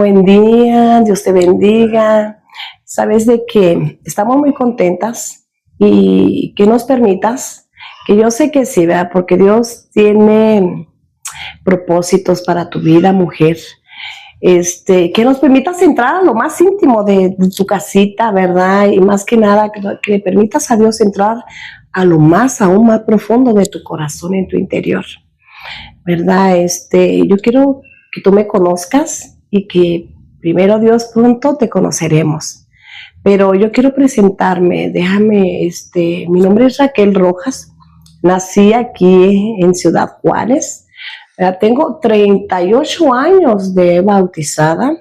Buen día, Dios te bendiga. Sabes de que estamos muy contentas y que nos permitas, que yo sé que sí, ¿verdad? Porque Dios tiene propósitos para tu vida, mujer. Que nos permitas entrar a lo más íntimo de tu casita, ¿verdad? Y más que nada, que le permitas a Dios entrar a lo más, aún más profundo de tu corazón, en tu interior, ¿verdad? Yo quiero que tú me conozcas y que primero Dios pronto te conoceremos. Pero yo quiero presentarme, mi nombre es Raquel Rojas, nací aquí en Ciudad Juárez, tengo 38 años de bautizada,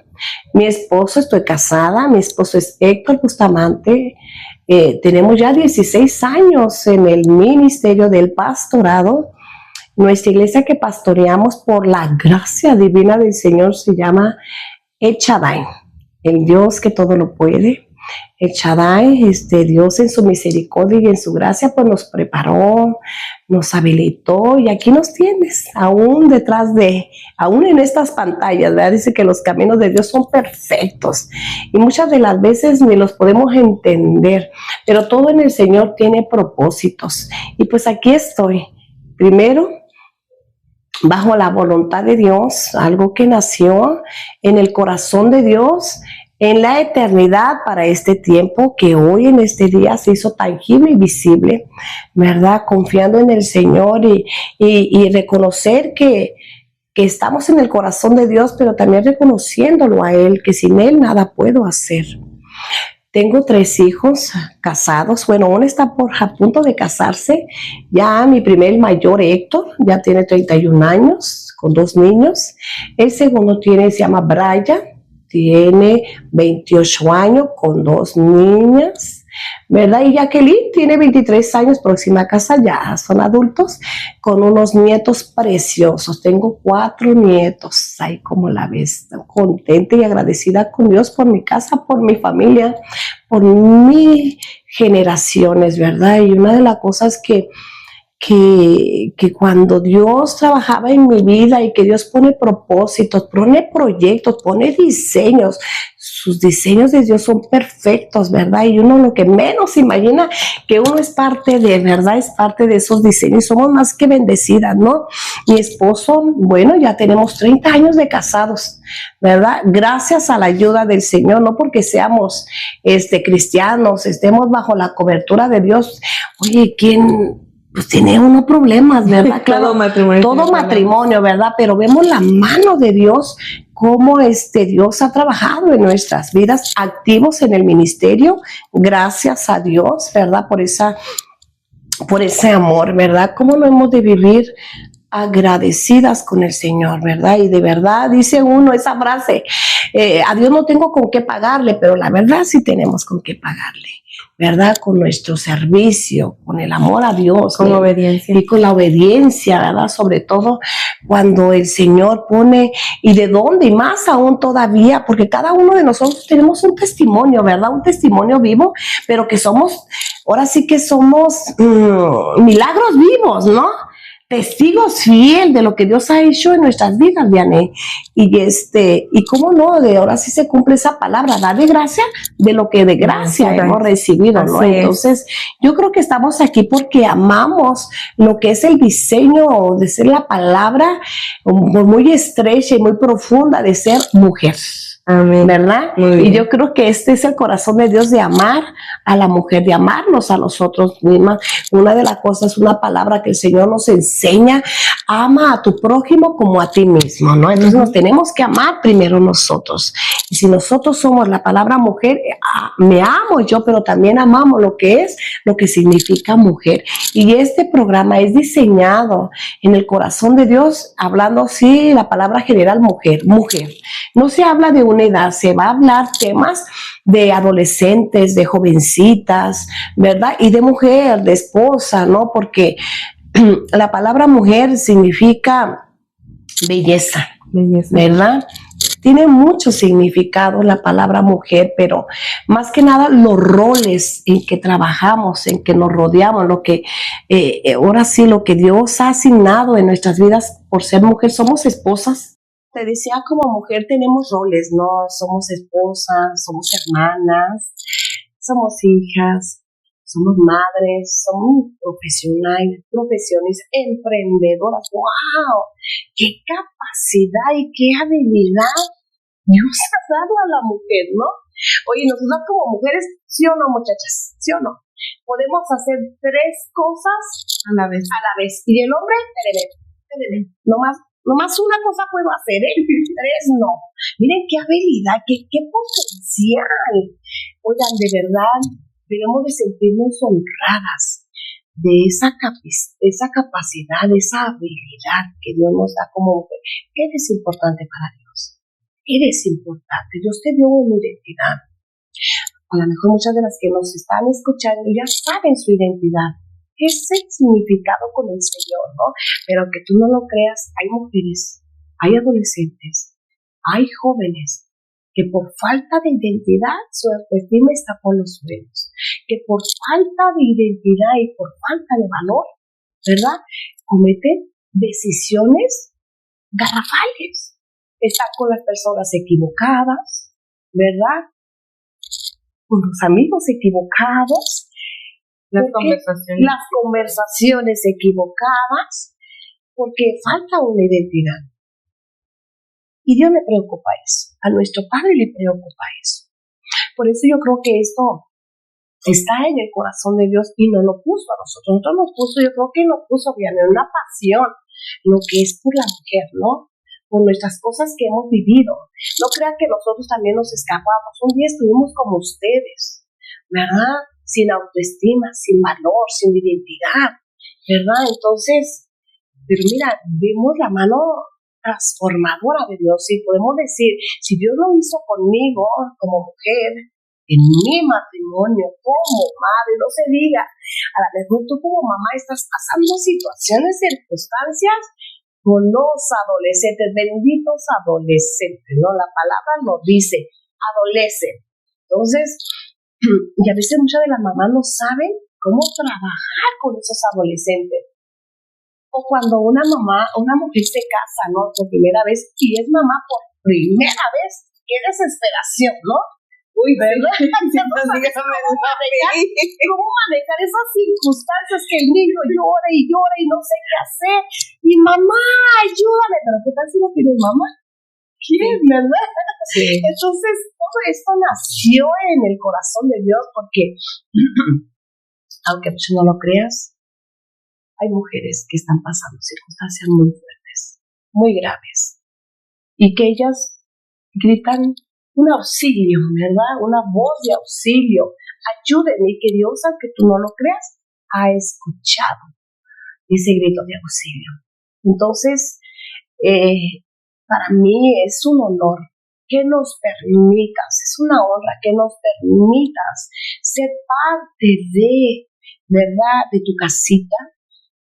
mi esposo, estoy casada, mi esposo es Héctor Bustamante, tenemos ya 16 años en el ministerio del pastorado. Nuestra iglesia que pastoreamos por la gracia divina del Señor se llama El Shaddai, el Dios que todo lo puede. El Shaddai, Dios en su misericordia y en su gracia, pues nos preparó, nos habilitó y aquí nos tienes, aún aún en estas pantallas, ¿verdad? Dice que los caminos de Dios son perfectos y muchas de las veces ni los podemos entender, pero todo en el Señor tiene propósitos. Y pues aquí estoy, primero, bajo la voluntad de Dios, algo que nació en el corazón de Dios, en la eternidad para este tiempo, que hoy en este día se hizo tangible y visible, ¿verdad? Confiando en el Señor y reconocer que estamos en el corazón de Dios, pero también reconociéndolo a Él, que sin Él nada puedo hacer. Tengo 3 hijos casados. Bueno, uno está a punto de casarse. Ya mi primer mayor, Héctor, ya tiene 31 años, con 2 niños. El segundo se llama Brian, tiene 28 años, con 2 niñas, ¿verdad? Y Jacqueline tiene 23 años, próxima a casa, ya son adultos, con unos nietos preciosos. Tengo 4 nietos, ahí como la ves, contenta y agradecida con Dios por mi casa, por mi familia, por mis generaciones, ¿verdad? Y una de las cosas que cuando Dios trabajaba en mi vida y que Dios pone propósitos, pone proyectos, pone diseños, sus diseños de Dios son perfectos, ¿verdad? Y uno lo que menos imagina que uno es parte de, ¿verdad? Es parte de esos diseños. Somos más que bendecidas, ¿no? Mi esposo, bueno, ya tenemos 30 años de casados, ¿verdad? Gracias a la ayuda del Señor, no porque seamos cristianos, estemos bajo la cobertura de Dios. Oye, ¿quién? Pues tiene unos problemas, ¿verdad? Claro, todo matrimonio, ¿verdad? Pero vemos la mano de Dios, cómo Dios ha trabajado en nuestras vidas, activos en el ministerio, gracias a Dios, ¿verdad? Por ese amor, ¿verdad? ¿Cómo no hemos de vivir agradecidas con el Señor, ¿verdad? Y de verdad, dice uno esa frase, a Dios no tengo con qué pagarle, pero la verdad sí tenemos con qué pagarle, ¿verdad? Con nuestro servicio, con el amor a Dios. Con obediencia. Y con la obediencia, ¿verdad? Sobre todo cuando el Señor pone, y de dónde, y más aún todavía, porque cada uno de nosotros tenemos un testimonio, ¿verdad? Un testimonio vivo, pero que somos, ahora sí que somos milagros vivos, ¿no? Testigos fiel de lo que Dios ha hecho en nuestras vidas, Diane. Y cómo no, de ahora sí se cumple esa palabra, da de gracia de lo que de gracia hemos recibido, ¿no? Entonces, yo creo que estamos aquí porque amamos lo que es el diseño de ser la palabra muy estrecha y muy profunda de ser mujer. Amén. ¿Verdad? Y yo creo que este es el corazón de Dios, de amar a la mujer, de amarnos a nosotros mismas. Una de las cosas, una palabra que el Señor nos enseña, ama a tu prójimo como a ti mismo, ¿no? Entonces nos tenemos que amar primero nosotros. Y si nosotros somos la palabra mujer, me amo yo, pero también amamos lo que significa mujer. Y este programa es diseñado en el corazón de Dios, hablando así la palabra general mujer. No se habla de una edad, se va a hablar temas de adolescentes, de jovencitas, ¿verdad? Y de mujer, de esposa, ¿no? Porque la palabra mujer significa belleza, ¿verdad? Tiene mucho significado la palabra mujer, pero más que nada los roles en que trabajamos, en que nos rodeamos, lo que ahora sí, lo que Dios ha asignado en nuestras vidas por ser mujer. Somos esposas, te decía, como mujer tenemos roles, ¿no? Somos esposas, somos hermanas, somos hijas, somos madres, somos profesiones, emprendedoras. ¡Wow! ¡Qué capacidad y qué habilidad Dios ha dado a la mujer, ¿no? Oye, nosotras como mujeres, ¿sí o no, muchachas? ¿Sí o no? Podemos hacer 3 cosas a la vez. Y el hombre, espéreme, nomás una cosa puedo hacer, 3 no. Miren qué habilidad, qué potencial. Oigan, de verdad, debemos de sentirnos honradas de esa capacidad, de esa habilidad que Dios nos da como mujer. Eres importante para Dios. Eres importante. Dios te dio una identidad. A lo mejor muchas de las que nos están escuchando ya saben su identidad. Es el significado con el Señor, ¿no? Pero que tú no lo creas, hay mujeres, hay adolescentes, hay jóvenes que por falta de identidad su autoestima está por los suelos, que por falta de identidad y por falta de valor, ¿verdad? Cometen decisiones garrafales, están con las personas equivocadas, ¿verdad? Con los amigos equivocados, las conversaciones equivocadas, porque falta una identidad. Y Dios le preocupa eso, a nuestro Padre le preocupa eso. Por eso yo creo que esto está en el corazón de Dios y nos lo puso a nosotros. Yo creo que nos puso bien, en una pasión, lo que es por la mujer, ¿no? Por nuestras cosas que hemos vivido. No crean que nosotros también nos escapamos. Un día estuvimos como ustedes, ¿verdad? Sin autoestima, sin valor, sin identidad, ¿verdad? Entonces, pero mira, vemos la mano transformadora de Dios y podemos decir, si Dios lo hizo conmigo como mujer, en mi matrimonio, como madre, no se diga, a lo mejor tú como mamá estás pasando situaciones, circunstancias con los adolescentes, benditos adolescentes, ¿no? La palabra nos dice, adolescente. Entonces, y a veces muchas de las mamás no saben cómo trabajar con esos adolescentes. O cuando una mujer se casa, ¿no? Por primera vez, y es mamá por primera vez, qué desesperación, ¿no? Uy, ¿verdad? ¿Cómo manejar esas circunstancias que el niño llora y no sé qué hacer? Y mamá, ayúdame. Pero ¿qué tal si no tiene mamá? ¿Quién, verdad? Sí. Entonces, todo esto nació en el corazón de Dios porque, aunque tú no lo creas, hay mujeres que están pasando circunstancias muy fuertes, muy graves, y que ellas gritan un auxilio, ¿verdad? Una voz de auxilio. Ayúdenme, y que Dios, aunque tú no lo creas, ha escuchado ese grito de auxilio. Entonces, para mí es un honor que nos permitas, es una honra que nos permitas ser parte de, ¿verdad?, de tu casita,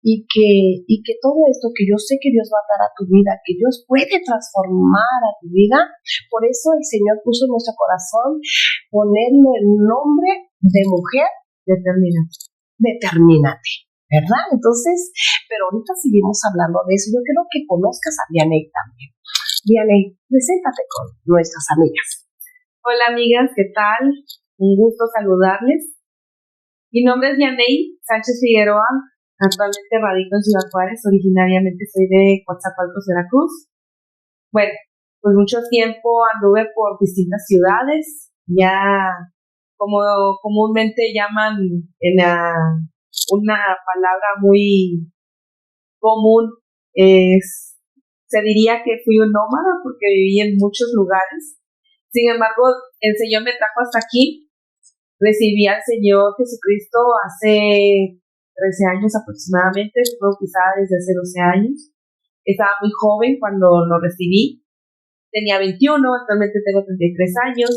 y que todo esto que yo sé que Dios va a dar a tu vida, que Dios puede transformar a tu vida. Por eso el Señor puso en nuestro corazón ponerle el nombre de mujer determinante, ¿verdad? Entonces, pero ahorita seguimos hablando de eso. Yo quiero que conozcas a Vianey también. Vianey, preséntate con nuestras amigas. Hola amigas, ¿qué tal? Un gusto saludarles. Mi nombre es Vianey Sánchez Figueroa. Actualmente radico en Ciudad Juárez, originariamente soy de Coatzacoalcos, Veracruz. Bueno, pues mucho tiempo anduve por distintas ciudades, ya como comúnmente llaman una palabra muy común, se diría que fui un nómada porque viví en muchos lugares. Sin embargo, el Señor me trajo hasta aquí. Recibí al Señor Jesucristo hace 13 años aproximadamente, fui bautizada desde hace 12 años. Estaba muy joven cuando lo recibí. Tenía 21, actualmente tengo 33 años.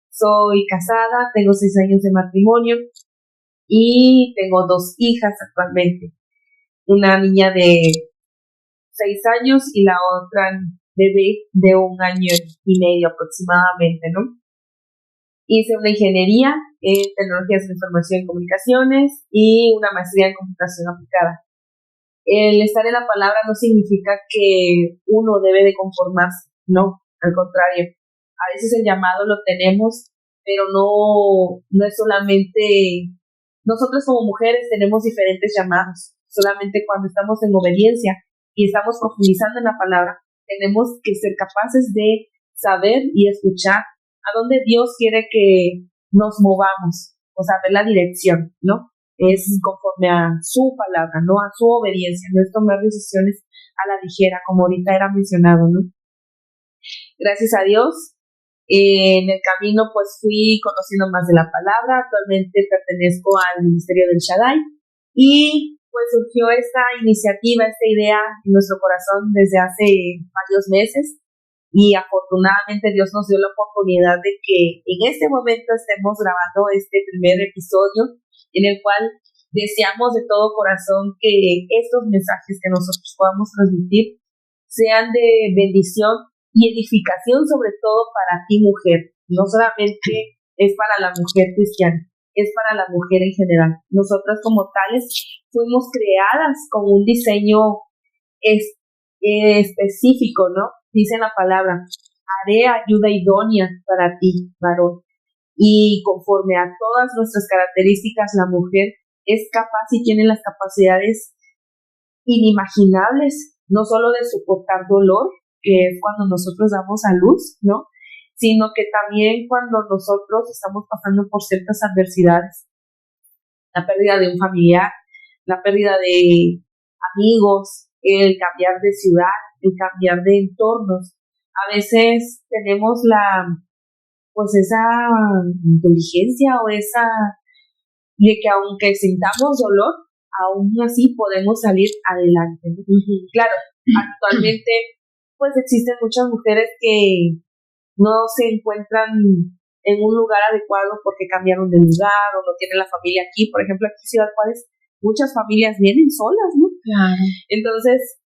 Soy casada, tengo 6 años de matrimonio y tengo 2 hijas actualmente. Una niña de 6 años y la otra bebé de 1 año y medio aproximadamente, ¿no? Hice una ingeniería en tecnologías de información y comunicaciones y una maestría en computación aplicada. el estar en la palabra no significa que uno debe de conformarse, no, al contrario. A veces el llamado lo tenemos, pero no es solamente, nosotros como mujeres tenemos diferentes llamados, solamente cuando estamos en obediencia y estamos profundizando en la palabra, tenemos que ser capaces de saber y escuchar a dónde Dios quiere que nos movamos, o sea, ver la dirección, ¿no? Es conforme a su palabra, no a su obediencia, no es tomar decisiones a la ligera, como ahorita era mencionado, ¿no? Gracias a Dios, en el camino pues fui conociendo más de la palabra. Actualmente pertenezco al Ministerio del Shaddai y pues surgió esta iniciativa, esta idea en nuestro corazón desde hace varios meses y afortunadamente Dios nos dio la oportunidad de que en este momento estemos grabando este primer episodio en el cual deseamos de todo corazón que estos mensajes que nosotros podamos transmitir sean de bendición y edificación, sobre todo para ti, mujer. No solamente es para la mujer cristiana, es para la mujer en general. Nosotras como tales fuimos creadas con un diseño específico, ¿no? Dice la palabra, haré ayuda idónea para ti, varón. Y conforme a todas nuestras características, la mujer es capaz y tiene las capacidades inimaginables, no solo de soportar dolor, que es cuando nosotros damos a luz, ¿no? Sino que también cuando nosotros estamos pasando por ciertas adversidades, la pérdida de un familiar, la pérdida de amigos, el cambiar de ciudad, el cambiar de entornos. A veces tenemos esa inteligencia o esa de que aunque sintamos dolor, aún así podemos salir adelante. Claro, actualmente pues existen muchas mujeres que no se encuentran en un lugar adecuado porque cambiaron de lugar o no tienen la familia aquí. Por ejemplo, aquí en Ciudad Juárez muchas familias vienen solas, ¿no? Claro. Entonces,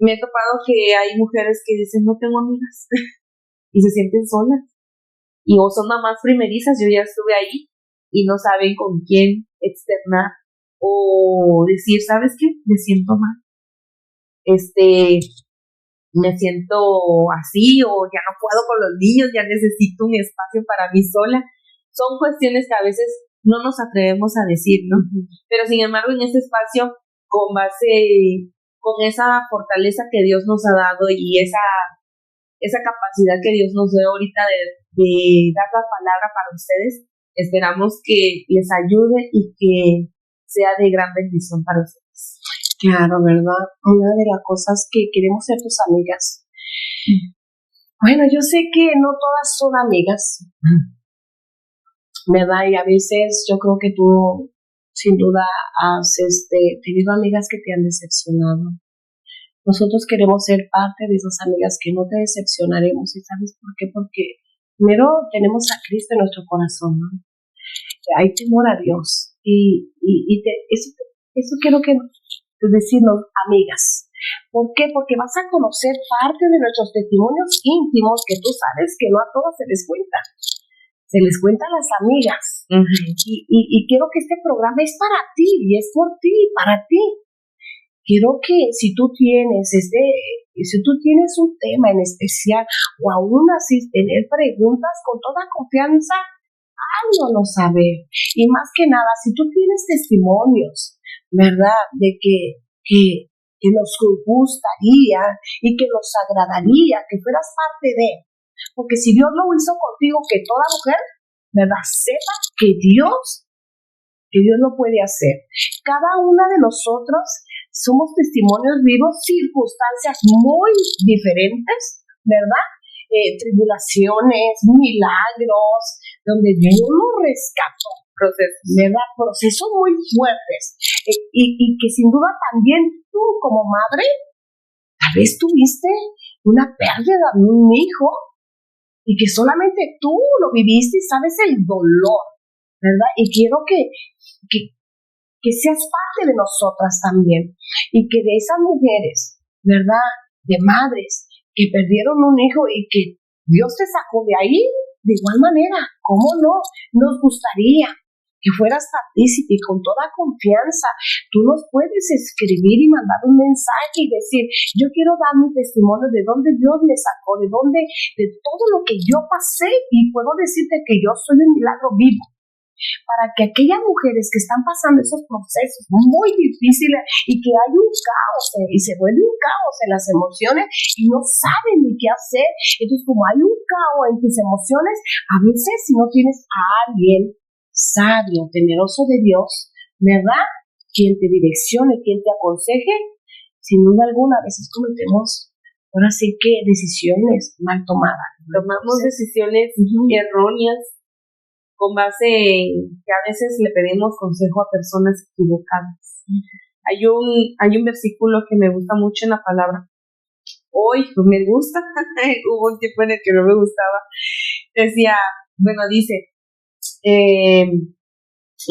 me he topado que hay mujeres que dicen no tengo amigas y se sienten solas. Y o son mamás primerizas, yo ya estuve ahí y no saben con quién externar o decir, ¿sabes qué? Me siento mal. Me siento así o ya no puedo con los niños, ya necesito un espacio para mí sola. Son cuestiones que a veces no nos atrevemos a decir, ¿no? Pero sin embargo, en este espacio, con esa fortaleza que Dios nos ha dado y esa capacidad que Dios nos dio ahorita de dar la palabra para ustedes, esperamos que les ayude y que sea de gran bendición para ustedes. Claro, ¿verdad? Una de las cosas que queremos ser tus amigas. Bueno, yo sé que no todas son amigas, ¿verdad? Y a veces yo creo que tú, sin duda, has tenido amigas que te han decepcionado. Nosotros queremos ser parte de esas amigas que no te decepcionaremos. ¿Y sabes por qué? Porque primero tenemos a Cristo en nuestro corazón, ¿no? Hay temor a Dios. Eso quiero que decirnos, amigas. ¿Por qué? Porque vas a conocer parte de nuestros testimonios íntimos que tú sabes que no a todas se les cuenta. Se les cuenta a las amigas. Y quiero que este programa es para ti, y es por ti, para ti. Quiero que si tú tienes un tema en especial o aún así tener preguntas con toda confianza, háznoslo saber. Y más que nada, si tú tienes testimonios, ¿verdad? De que nos gustaría y que nos agradaría que fueras parte de. Porque si Dios lo hizo contigo, que toda mujer, ¿verdad? Sepa que Dios lo puede hacer. Cada una de nosotros somos testimonios vivos, circunstancias muy diferentes, ¿verdad? Tribulaciones, milagros, donde Dios nos rescató, ¿verdad? Procesos muy fuertes y que sin duda también tú como madre, tal vez tuviste una pérdida de un hijo y que solamente tú lo viviste y sabes el dolor, ¿verdad? Y quiero que seas parte de nosotras también y que de esas mujeres, ¿verdad? De madres que perdieron un hijo y que Dios te sacó de ahí, de igual manera, ¿cómo no? Nos gustaría que fueras partícipe y con toda confianza. Tú nos puedes escribir y mandar un mensaje y decir, yo quiero dar mi testimonio de dónde Dios me sacó, de todo lo que yo pasé, y puedo decirte que yo soy un milagro vivo. Para que aquellas mujeres que están pasando esos procesos muy difíciles y que hay un caos y se vuelve un caos en las emociones y no saben ni qué hacer, entonces como hay un caos en tus emociones, a veces si no tienes a alguien sabio, temeroso de Dios, ¿verdad?, quien te direccione, quien te aconseje, sin duda alguna a veces cometemos ahora sí que decisiones mal tomadas. Tomamos decisiones erróneas con base en que a veces le pedimos consejo a personas equivocadas. Hay un versículo que me gusta mucho en la palabra. Hoy me gusta, hubo un tiempo en el que no me gustaba. Dice,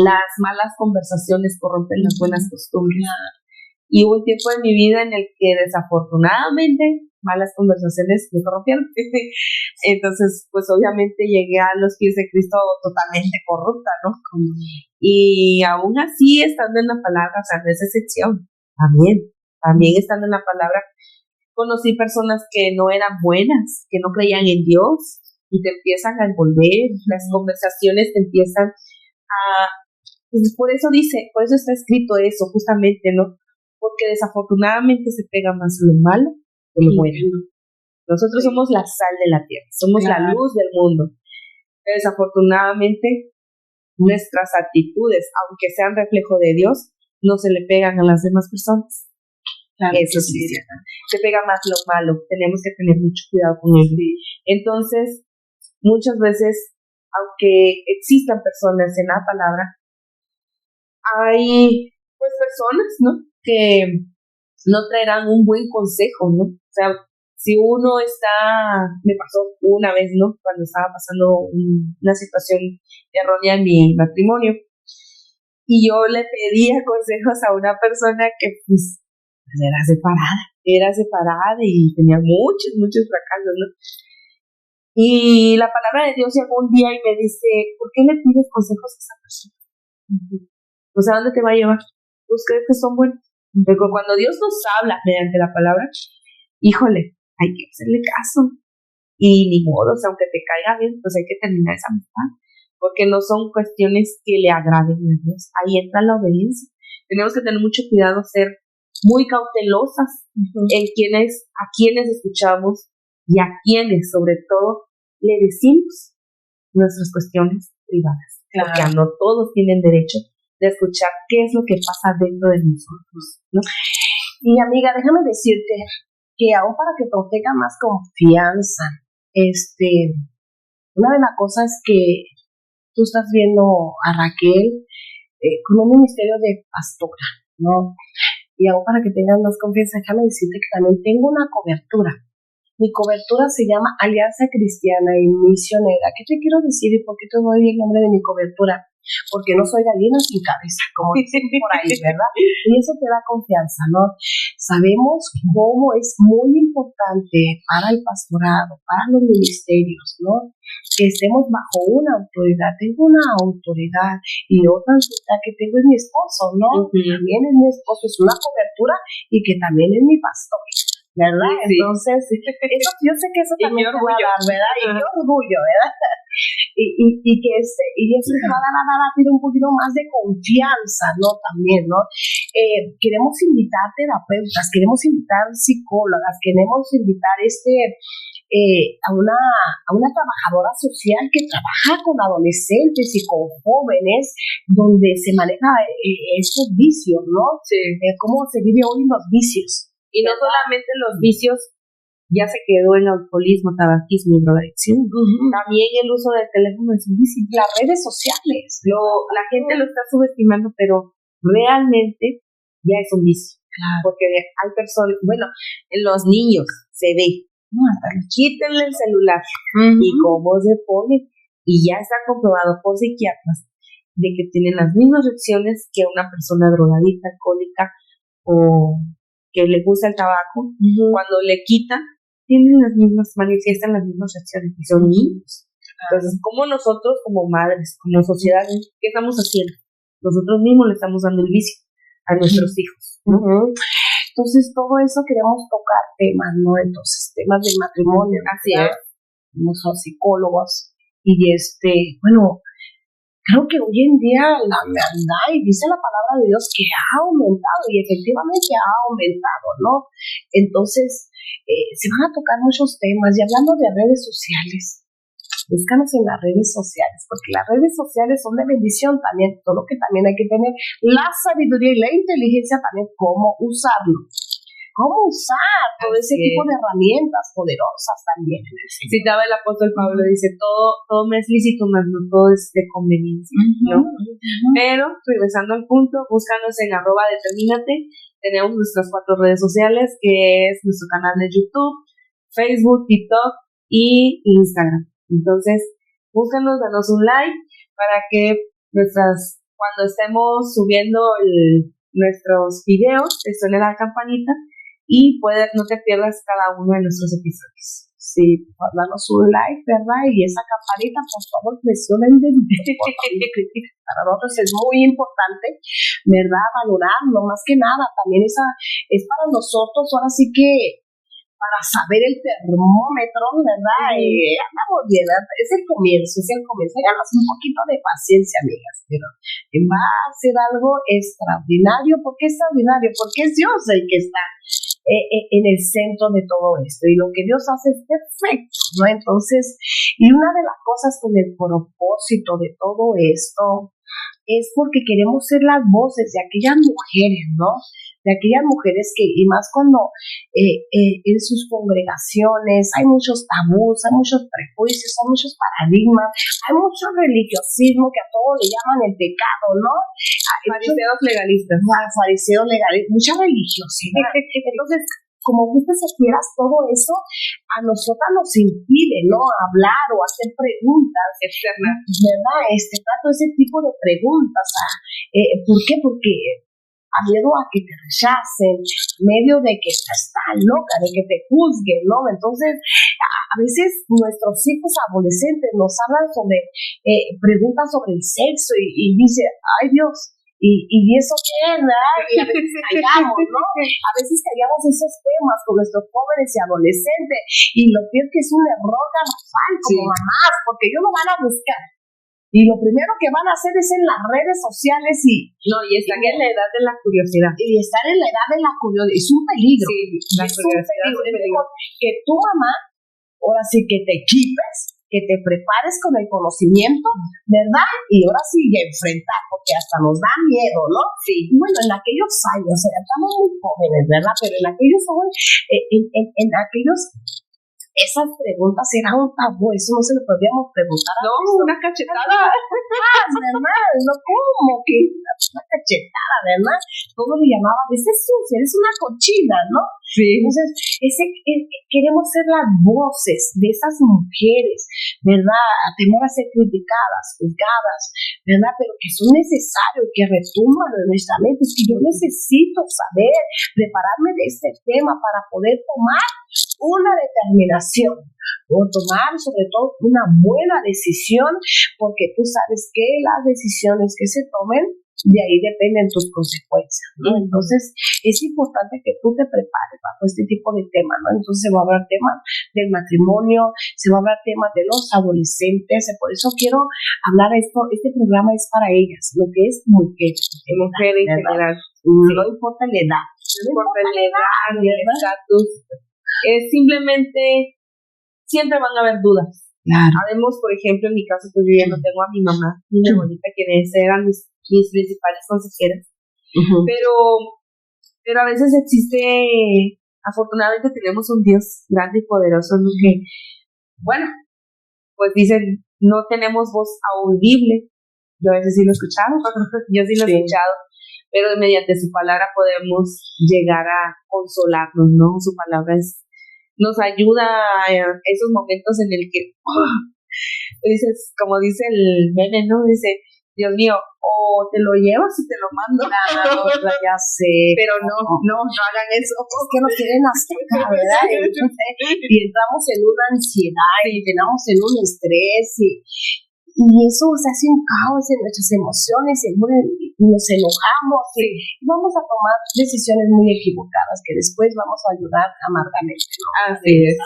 las malas conversaciones corrompen las buenas costumbres. Y hubo un tiempo en mi vida en el que desafortunadamente malas conversaciones me corrompieron. Entonces, pues obviamente llegué a los pies de Cristo totalmente corrupta, ¿no? Y aún así, estando en la palabra, o sea, no es excepción, también estando en la palabra, conocí personas que no eran buenas, que no creían en Dios, y te empiezan a envolver, las conversaciones te empiezan a... Pues por eso está escrito eso, justamente, ¿no? Porque desafortunadamente se pega más lo malo que lo bueno. Nosotros somos la sal de la tierra, somos la luz del mundo. Pero desafortunadamente nuestras actitudes, aunque sean reflejo de Dios, no se le pegan a las demás personas. Eso sí, se pega más lo malo. Tenemos que tener mucho cuidado con eso. Entonces, muchas veces, aunque existan personas en la palabra, hay pues personas, ¿no?, que no traerán un buen consejo, ¿no? O sea, si uno me pasó una vez, ¿no?, cuando estaba pasando una situación errónea en mi matrimonio, y yo le pedía consejos a una persona que pues era separada y tenía muchos fracasos, ¿no? Y la palabra de Dios llegó un día y me dice, ¿por qué le pides consejos a esa persona? O sea, ¿dónde te va a llevar? ¿Tú crees que son buenos? Pero cuando Dios nos habla mediante la palabra, híjole, hay que hacerle caso. Y ni modo, o sea, aunque te caiga bien, pues hay que terminar esa amistad. Porque no son cuestiones que le agraden a Dios. Ahí entra la obediencia. Tenemos que tener mucho cuidado, ser muy cautelosas en a quienes escuchamos y a quienes, sobre todo, le decimos nuestras cuestiones privadas. Porque no todos tienen derecho de escuchar qué es lo que pasa dentro de nosotros, ¿no? Y amiga, déjame decirte que aún para que te tenga más confianza, una de las cosas que tú estás viendo a Raquel con un ministerio de pastora, ¿no? Y aún para que tengas más confianza, déjame decirte que también tengo una cobertura. Mi cobertura se llama Alianza Cristiana y Misionera. ¿Qué te quiero decir y por qué te doy el nombre de mi cobertura? Porque no soy gallina sin cabeza, como dicen por ahí, ¿verdad? Y eso te da confianza, ¿no? Sabemos cómo es muy importante para el pastorado, para los ministerios, ¿no?, que estemos bajo una autoridad. Tengo una autoridad y otra autoridad que tengo es mi esposo, ¿no? También es mi esposo, es una cobertura y que también es mi pastor, ¿verdad? Sí. Entonces, eso, yo sé que eso también te va a dar, ¿verdad? Y mi orgullo, ¿verdad? Y que eso te va a dar un poquito más de confianza, ¿no? También, ¿no? Queremos invitar terapeutas, queremos invitar psicólogas, queremos invitar a una trabajadora social que trabaja con adolescentes y con jóvenes donde se maneja estos vicios, ¿no? Sí. Cómo se vive hoy los vicios. Y no solamente los vicios ya se quedó en alcoholismo, tabaquismo y drogadicción. También el uso del teléfono es un vicio. Las redes sociales. La gente lo está subestimando, pero realmente ya es un vicio. Claro. Porque hay personas, en los niños se ve, quítenle el celular y cómo se pone. Y ya está comprobado por psiquiatras de que tienen las mismas reacciones que una persona drogadicta, alcohólica o que le gusta el tabaco. Cuando le quitan, manifiestan las mismas reacciones y son niños. Entonces, ¿cómo nosotros como madres, como sociedad, qué estamos haciendo? Nosotros mismos le estamos dando el vicio a nuestros hijos, ¿no? Entonces, todo eso queremos tocar temas, ¿no? Entonces, temas del matrimonio. Así es. Somos psicólogos y bueno, creo que hoy en día la maldad, y dice la palabra de Dios, que ha aumentado, y efectivamente ha aumentado, ¿no? Entonces, se van a tocar muchos temas, y hablando de redes sociales, búscanos en las redes sociales, porque las redes sociales son de bendición también, solo que también hay que tener la sabiduría y la inteligencia también cómo usarlo. Cómo usar todo ese tipo de herramientas poderosas también. Citaba el apóstol Pablo, dice, todo me es lícito, mas no todo es de conveniencia, ¿no? Pero, regresando al punto, búscanos en @determínate. Tenemos nuestras 4 redes sociales, que es nuestro canal de YouTube, Facebook, TikTok y Instagram. Entonces, búscanos, danos un like para que cuando estemos subiendo nuestros videos, te suene la campanita y no te pierdas cada uno de nuestros episodios. Sí, danos un like, ¿verdad? Y esa campanita, por favor, presionen de para nosotros es muy importante, ¿verdad? Valorarlo, más que nada, también esa es para nosotros, ahora sí que para saber el termómetro, ¿verdad? Andamos bien, es el comienzo. Háganos un poquito de paciencia, amigas, pero va a ser algo extraordinario. ¿Por qué extraordinario? Porque es Dios el que está en el centro de todo esto, y lo que Dios hace es perfecto, ¿no? Entonces, y una de las cosas con el propósito de todo esto es porque queremos ser las voces de aquellas mujeres, ¿no? De aquellas mujeres y más cuando en sus congregaciones hay muchos tabús, hay muchos prejuicios, hay muchos paradigmas, hay mucho religiosismo que a todos le llaman el pecado, ¿no? Fariseos legalistas. Fariseos legalistas, mucha religiosidad. Entonces, como tú supieras todo eso, a nosotras nos impide, ¿no? Hablar o hacer preguntas externas, ¿verdad? Todo ese tipo de preguntas. ¿Por qué? Porque a miedo a que te rechacen, medio de que estás tan loca, de que te juzguen, ¿no? Entonces, a veces nuestros hijos adolescentes nos hablan sobre, preguntas sobre el sexo y dice, ay Dios, ¿y eso qué es, verdad? Y a veces callamos, ¿no? A veces callamos esos temas con nuestros jóvenes y adolescentes, y lo peor que es un error garrafal como mamás, porque ellos lo van a buscar. Y lo primero que van a hacer es en las redes sociales y están en la edad de la curiosidad. Y estar en la edad de la curiosidad es un peligro. Sí, la curiosidad es un peligro. Que tu mamá, ahora sí que te equipes, que te prepares con el conocimiento, ¿verdad? Y ahora sí, enfrentar, porque hasta nos da miedo, ¿no? Sí. Bueno, en aquellos años, estamos muy jóvenes, ¿verdad? Pero en aquellos años, en aquellos... Esas preguntas eran un tabú, eso no se lo podíamos preguntar. No, una cachetada. ¿Verdad? No, ¿cómo que una cachetada, verdad? Todo le llamaba, ese es sucia, eres una cochina, ¿no? Sí. Entonces, queremos ser las voces de esas mujeres, ¿verdad? A temor a ser criticadas, juzgadas, ¿verdad? Pero que son necesarios, que retumban en nuestra mente. Es que yo necesito saber, prepararme de este tema para poder tomar una determinación, o tomar sobre todo una buena decisión, porque tú sabes que las decisiones que se tomen, de ahí dependen tus consecuencias, ¿no? Entonces, es importante que tú te prepares bajo este tipo de temas, ¿no? Entonces, se va a hablar temas del matrimonio, se va a hablar temas de los adolescentes, por eso quiero hablar este programa es para ellas, lo que es mujer en general. No importa la edad. No importa la edad, ni el estatus. Es simplemente, siempre van a haber dudas. Claro. Habemos, por ejemplo, en mi caso, pues yo ya no tengo a mi mamá ni mi abuelita, quienes eran mis principales consejeras. Pero a veces existe, afortunadamente tenemos un Dios grande y poderoso, en lo que, bueno, pues dicen, no tenemos voz audible. Yo a veces sí lo he escuchado, yo sí lo he escuchado, pero mediante su palabra podemos llegar a consolarnos, ¿no? Su palabra nos ayuda en esos momentos en el que dices, como dice el meme, ¿no? Dice, Dios mío, o te lo llevas y te lo mando. Claro, ya sé. Pero no hagan eso. Es que nos quieren hasta acá, ¿verdad? Y entramos en una ansiedad y entramos en un estrés y eso se hace un caos en nuestras emociones, nos enojamos y vamos a tomar decisiones muy equivocadas que después vamos a ayudar amargamente, ¿no? Así es.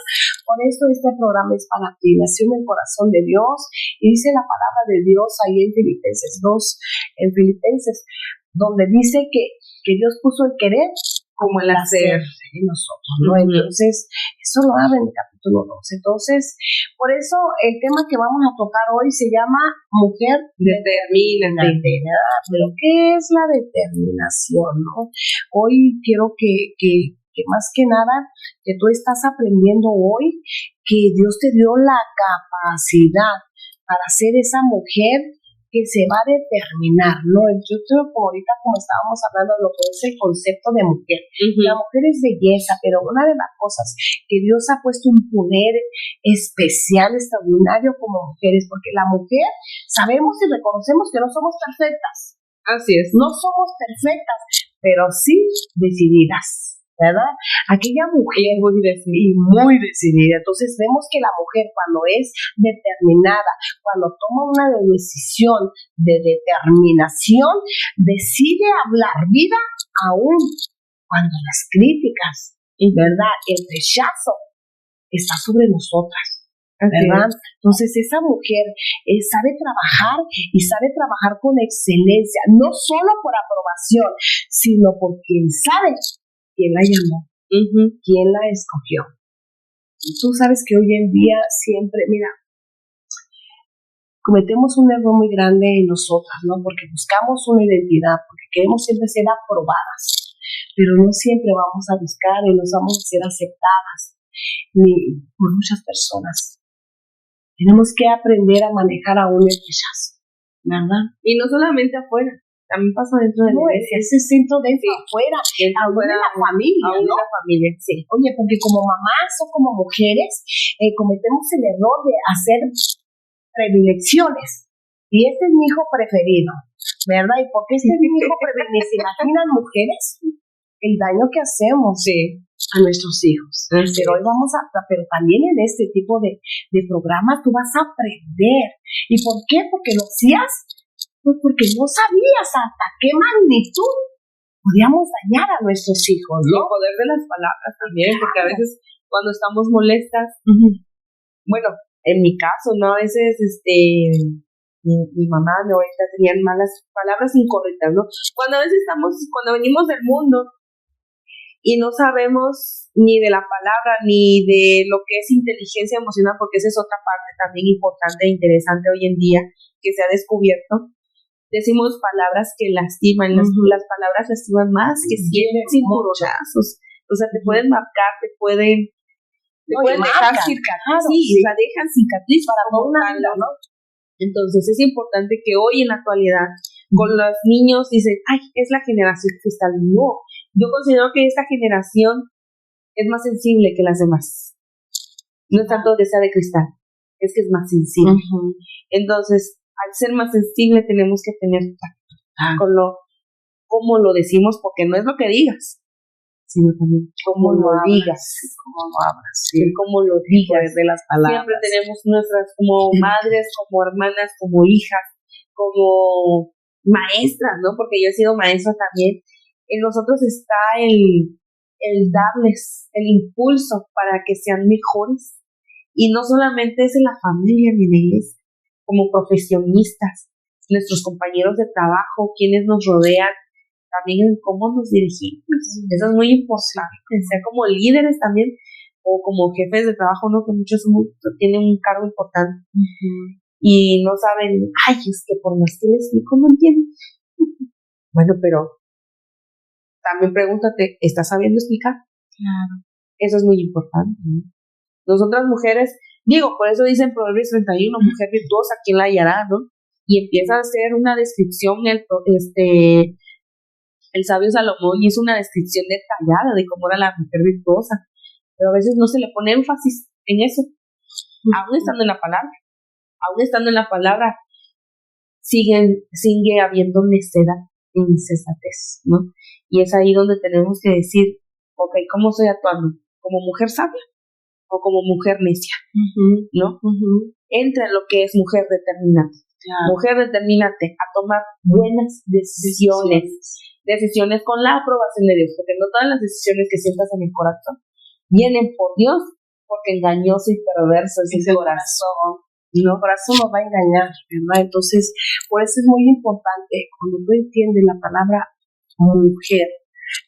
Por eso este programa es para ti, nació en el corazón de Dios y dice la palabra de Dios ahí en Filipenses 2, donde dice que Dios puso el querer como el hacer en nosotros, ¿no? Entonces, eso lo habla en el capítulo 2. Entonces, por eso el tema que vamos a tocar hoy se llama Mujer Determinante. Pero, ¿qué es la determinación, no? Hoy quiero que más que nada, que tú estás aprendiendo hoy que Dios te dio la capacidad para ser esa mujer que se va a determinar, ¿no? Yo creo que ahorita como estábamos hablando de lo que es el concepto de mujer, la mujer es belleza, pero una de las cosas que Dios ha puesto un poder especial, extraordinario como mujeres, porque la mujer sabemos y reconocemos que no somos perfectas. Así es. No somos perfectas, pero sí decididas, ¿verdad? Aquella mujer muy decidida. Entonces vemos que la mujer cuando es determinada, cuando toma una decisión de determinación, decide hablar vida aún cuando las críticas, ¿verdad? El rechazo está sobre nosotras, ¿verdad? Entonces esa mujer sabe trabajar y sabe trabajar con excelencia, no solo por aprobación, sino por quien sabe quién la llamó, quién la escogió. Y tú sabes que hoy en día siempre, mira, cometemos un error muy grande en nosotras, ¿no? Porque buscamos una identidad, porque queremos siempre ser aprobadas, pero no siempre vamos a buscar y nos vamos a ser aceptadas ni por muchas personas. Tenemos que aprender a manejar aún el rechazo, ¿verdad? Y no solamente afuera, también pasa dentro de la iglesia. Ese centro dentro, afuera, aún en la familia, aún ¿no? en la familia, sí. Oye, porque como mamás o como mujeres cometemos el error de hacer predilecciones. Y este es mi hijo preferido, ¿verdad? ¿Y por qué este es mi hijo preferido? ¿Se imaginan mujeres el daño que hacemos a nuestros hijos? Pero hoy pero también en este tipo de programas tú vas a aprender. ¿Y por qué? Porque lo hacías, pues porque no sabías hasta qué magnitud podíamos dañar a nuestros hijos, ¿no? El poder de las palabras también, porque a veces cuando estamos molestas, bueno, en mi caso, ¿no? A veces, mi mamá, mi abuelita tenían malas palabras incorrectas, ¿no? Cuando venimos del mundo y no sabemos ni de la palabra ni de lo que es inteligencia emocional, porque esa es otra parte también importante e interesante hoy en día que se ha descubierto. Decimos palabras que lastiman, las palabras lastiman más que 100 cinturonazos. O sea, te pueden marcar, te pueden dejar cicatriz, la dejan cicatriz para toda una vida, ¿no? Entonces es importante que hoy en la actualidad con los niños dicen, ay, es la generación cristal. No, yo considero que esta generación es más sensible que las demás. No es tanto que sea de cristal, es que es más sensible. Entonces, al ser más sensible tenemos que tener tacto con cómo lo decimos, porque no es lo que digas, sino también cómo lo digas, cómo lo hablas, cómo lo digas de las palabras. Siempre tenemos nuestras como madres, como hermanas, como hijas, como maestras, ¿no? Porque yo he sido maestra también. En nosotros está el darles el impulso para que sean mejores. Y no solamente es en la familia ni en la iglesia, como profesionistas, nuestros compañeros de trabajo, quienes nos rodean, también en cómo nos dirigimos. Eso es muy importante, sea como líderes también, o como jefes de trabajo, ¿no? Que muchos tienen un cargo importante y no saben, ay, es que por más que les explico, no entienden. Bueno, pero también pregúntate, ¿estás sabiendo explicar? Claro. Eso es muy importante. Nosotras mujeres, por eso dicen Proverbios 31, mujer virtuosa, ¿quién la hallará, no? Y empieza a hacer una descripción, el sabio Salomón hizo una descripción detallada de cómo era la mujer virtuosa, pero a veces no se le pone énfasis en eso, aún estando en la palabra, sigue habiendo necedad e insensatez, ¿no? Y es ahí donde tenemos que decir, ok, ¿cómo estoy actuando? ¿Como mujer sabia o como mujer necia? ¿No? Entra en lo que es mujer determinante. Claro. Mujer, determínate a tomar buenas decisiones con la aprobación de Dios, porque no todas las decisiones que sientas en el corazón vienen por Dios, porque engañoso y perverso es el corazón. No, corazón nos va a engañar, ¿verdad? Entonces, por eso es muy importante cuando tú entiendes la palabra mujer,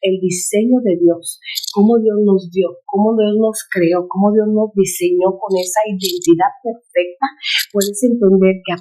el diseño de Dios, cómo Dios nos dio, cómo Dios nos creó, cómo Dios nos diseñó con esa identidad perfecta, puedes entender que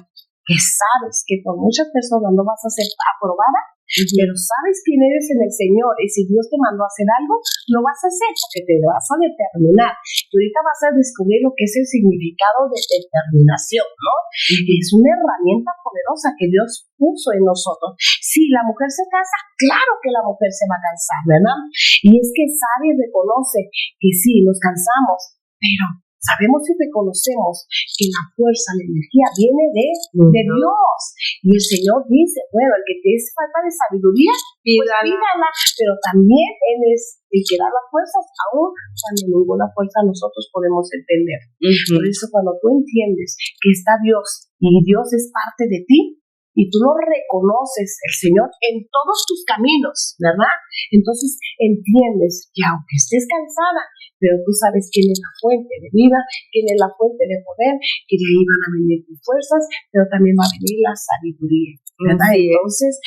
sabes que por muchas personas no vas a ser aprobada, pero sabes quién eres en el Señor, y si Dios te mandó a hacer algo, lo vas a hacer porque te vas a determinar. Y ahorita vas a descubrir lo que es el significado de determinación, ¿no? Es una herramienta poderosa que Dios puso en nosotros. Si la mujer se cansa, claro que la mujer se va a cansar, ¿verdad? Y es que sabe y reconoce que sí, nos cansamos, pero sabemos y reconocemos que la fuerza, la energía viene de Dios. Y el Señor dice, bueno, el que te es falta de sabiduría, pues pídala, pero también Él es el que da las fuerzas, aún cuando ninguna fuerza nosotros podemos entender. Por eso cuando tú entiendes que está Dios y Dios es parte de ti, y tú lo reconoces, el Señor, en todos tus caminos, ¿verdad? Entonces entiendes que aunque estés cansada, pero tú sabes quién es la fuente de vida, quién es la fuente de poder, que de ahí van a venir tus fuerzas, pero también va a venir la sabiduría, ¿verdad? Entonces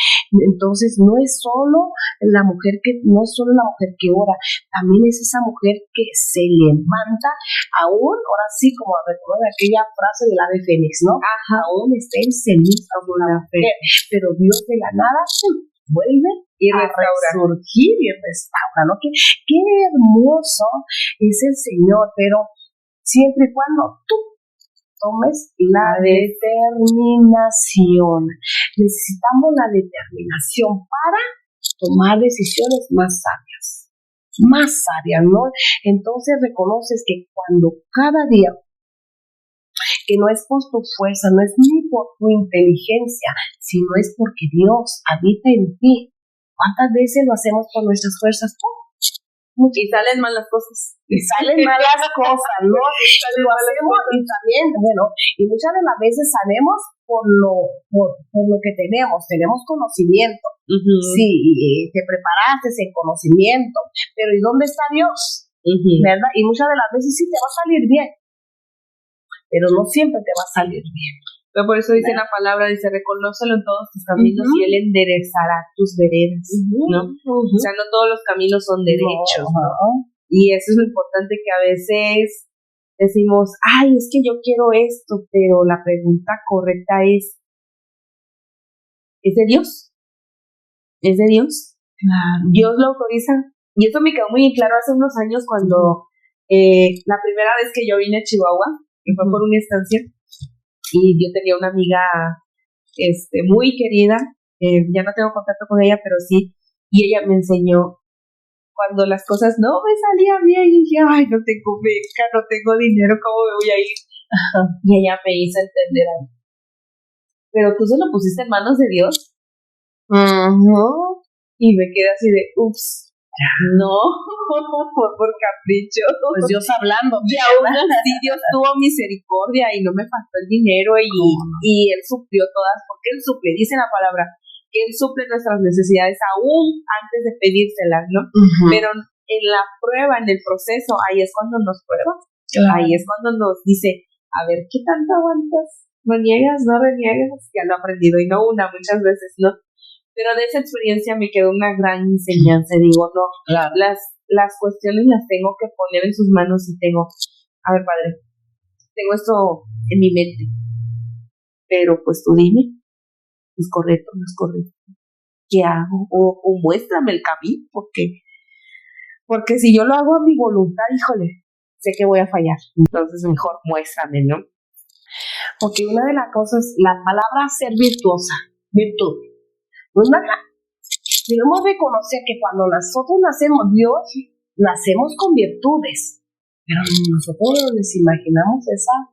no es solo la mujer que ora, también es esa mujer que se levanta, aún, ahora sí, como recuerdo aquella frase del ave fénix, ¿no? Aún está en ceniza como la fe, pero Dios de la nada vuelve y a resurgir y restaura, ¿no? Qué hermoso es el Señor, pero siempre y cuando tú tomes la determinación. Necesitamos la determinación para tomar decisiones más sabias, ¿no? Entonces reconoces que cuando cada día, que no es por tu fuerza, no es ni por tu inteligencia, sino es porque Dios habita en ti. ¿Cuántas veces lo hacemos por nuestras fuerzas? Y salen mal las cosas. ¿no? Lo hacemos y también, y muchas de las veces sabemos por lo que tenemos conocimiento. Sí, te preparaste en conocimiento, pero ¿y dónde está Dios? ¿Verdad? Y muchas de las veces sí te va a salir bien, pero no siempre te va a salir bien. Pero por eso dice la palabra, dice, reconócelo en todos tus caminos y Él enderezará tus veredas, ¿no? O sea, no todos los caminos son derechos, ¿no? Y eso es lo importante, que a veces decimos, ay, es que yo quiero esto, pero la pregunta correcta ¿es de Dios? ¿Es de Dios? Claro. Dios lo autoriza. Y eso me quedó muy claro hace unos años cuando la primera vez que yo vine a Chihuahua, que fue por una estancia, y yo tenía una amiga muy querida, ya no tengo contacto con ella, pero sí, y ella me enseñó cuando las cosas no me salían bien, y dije, ay, no tengo beca, no tengo dinero, ¿cómo me voy a ir? Y ella me hizo entender algo. Pero tú se lo pusiste en manos de Dios. Y me quedé así de, ups, no, fue por capricho. Pues Dios hablando. Y aún así Dios tuvo misericordia y no me faltó el dinero y Él suplió todas, porque Él suple, dice la palabra, que Él suple nuestras necesidades aún antes de pedírselas, ¿no? Pero en la prueba, en el proceso, ahí es cuando nos prueba. Claro. Ahí es cuando nos dice, a ver, ¿qué tanto aguantas? ¿Reniegas? ¿No reniegas? Ya lo he aprendido, y no una, muchas veces, ¿no? Pero de esa experiencia me quedó una gran enseñanza. Digo, no, claro, las cuestiones las tengo que poner en sus manos y tengo, a ver, Padre, tengo esto en mi mente, pero pues tú dime, ¿es correcto o no es correcto? ¿Qué hago? O muéstrame el camino, porque si yo lo hago a mi voluntad, híjole, sé que voy a fallar. Entonces mejor muéstrame, ¿no? Porque una de las cosas, la palabra ser virtuosa, virtud, no es nada. Debemos reconocer que cuando nosotros nacemos, Dios, nacemos con virtudes, pero nosotros nos imaginamos esa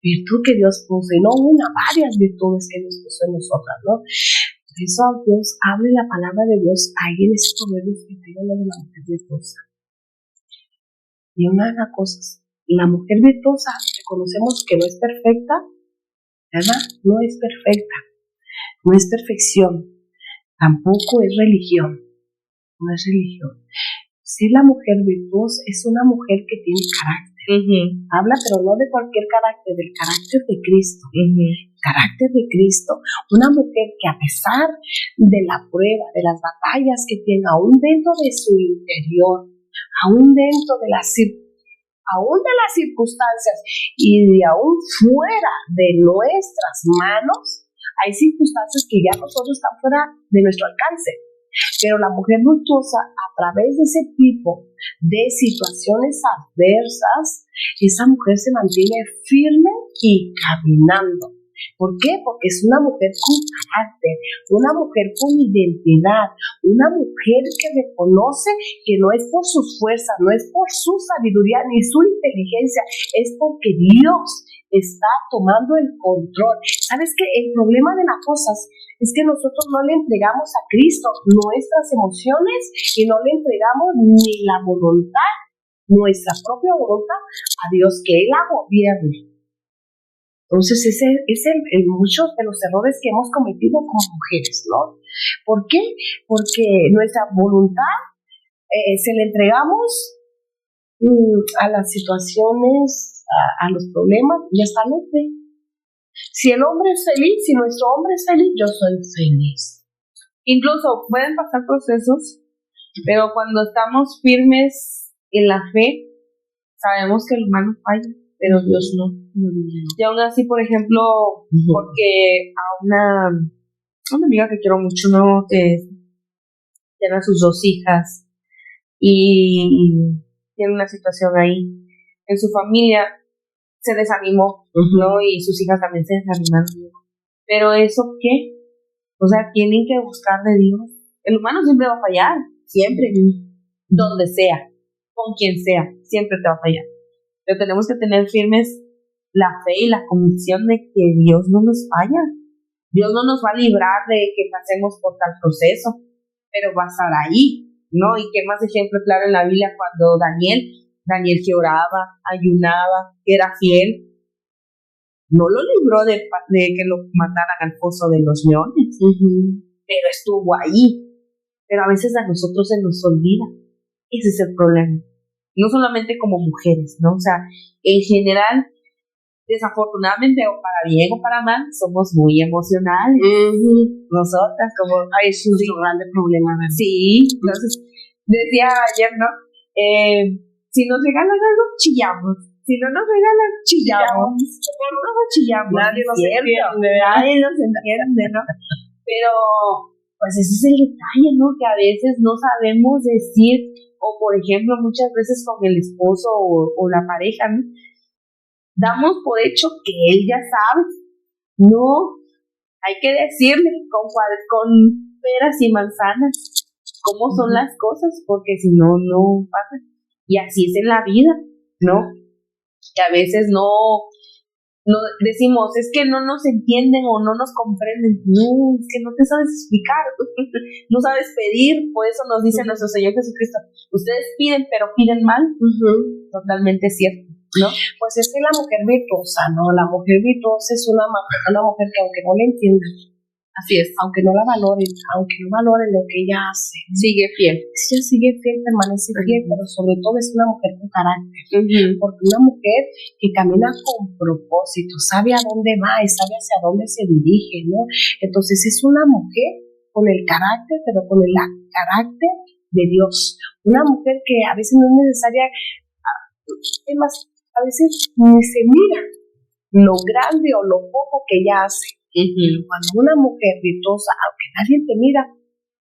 virtud que Dios puso, y no una, varias virtudes que Dios puso en nosotras, ¿no? Por eso Dios hable la palabra de Dios ahí en ese Proverbios que está hablando de la mujer virtuosa. Y una de las cosas, la mujer virtuosa, reconocemos que no es perfecta, ¿verdad? No es perfecta, no es perfección, tampoco es religión, no es religión. Si la mujer virtuosa es una mujer que tiene carácter. Habla, pero no de cualquier carácter, del carácter de Cristo. Carácter de Cristo. Una mujer que a pesar de la prueba, de las batallas que tiene, aún dentro de su interior, aún dentro de las circunstancias y aún fuera de nuestras manos, hay circunstancias que ya nosotros están fuera de nuestro alcance. Pero la mujer virtuosa, a través de ese tipo de situaciones adversas, esa mujer se mantiene firme y caminando. ¿Por qué? Porque es una mujer con carácter, una mujer con identidad, una mujer que reconoce que no es por sus fuerzas, no es por su sabiduría ni su inteligencia, es porque Dios está tomando el control. ¿Sabes qué? El problema de las cosas es que nosotros no le entregamos a Cristo nuestras emociones y no le entregamos ni la voluntad, nuestra propia voluntad, a Dios, que Él la gobierne. Entonces, ese es muchos de los errores que hemos cometido como mujeres, ¿no? ¿Por qué? Porque nuestra voluntad se la entregamos a las situaciones, a los problemas, y hasta no sé. Si el hombre es feliz, si nuestro hombre es feliz, yo soy feliz. Incluso pueden pasar procesos, pero cuando estamos firmes en la fe, sabemos que el humano falla, pero Dios no. Y aún así, por ejemplo, porque a una amiga que quiero mucho, ¿no? Que tiene a sus 2 hijas y tiene una situación ahí en su familia, se desanimó, ¿no? Y sus hijas también se desanimaron. Pero ¿eso qué? O sea, tienen que buscar de Dios. El humano siempre va a fallar, siempre, donde sea, con quien sea, siempre te va a fallar. Pero tenemos que tener firmes la fe y la convicción de que Dios no nos falla. Dios no nos va a librar de que pasemos por tal proceso, pero va a estar ahí, ¿no? Y qué más ejemplo claro en la Biblia cuando Daniel que oraba, ayunaba, que era fiel, no lo libró de que lo mataran al foso de los leones, pero estuvo ahí. Pero a veces a nosotros se nos olvida. Ese es el problema. No solamente como mujeres, ¿no? O sea, en general, desafortunadamente, o para bien o para mal, somos muy emocionales. Nosotras, como, es un grande problema, ¿verdad? Sí, entonces, decía ayer, ¿no? Si nos regalan algo, chillamos. Si no nos regalan, chillamos. Por todo chillamos. Nadie nos entiende. Nadie nos entiende, ¿no? Pero, pues ese es el detalle, ¿no? Que a veces no sabemos decir, o por ejemplo, muchas veces con el esposo o la pareja, ¿no? Damos por hecho que él ya sabe. No, hay que decirle con peras y manzanas cómo son las cosas, porque si no, no pasa. Y así es en la vida, ¿no? Que a veces no decimos, es que no nos entienden o no nos comprenden. No, es que no te sabes explicar, no sabes pedir. Por eso nos dice nuestro Señor Jesucristo, ustedes piden, pero piden mal. Totalmente cierto, ¿no? Pues es que la mujer virtuosa, ¿no? La mujer virtuosa es una mujer que aunque no la entiendan, así es, aunque no la valoren, aunque no valoren lo que ella hace, sigue fiel. Ella sigue fiel, permanece fiel, pero sobre todo es una mujer con carácter, porque una mujer que camina con propósito, sabe a dónde va y sabe hacia dónde se dirige, ¿no? Entonces es una mujer con el carácter, pero con el carácter de Dios. Una mujer que a veces no es necesaria, es más, a veces ni se mira lo grande o lo poco que ella hace. Cuando una mujer virtuosa, aunque nadie te mira,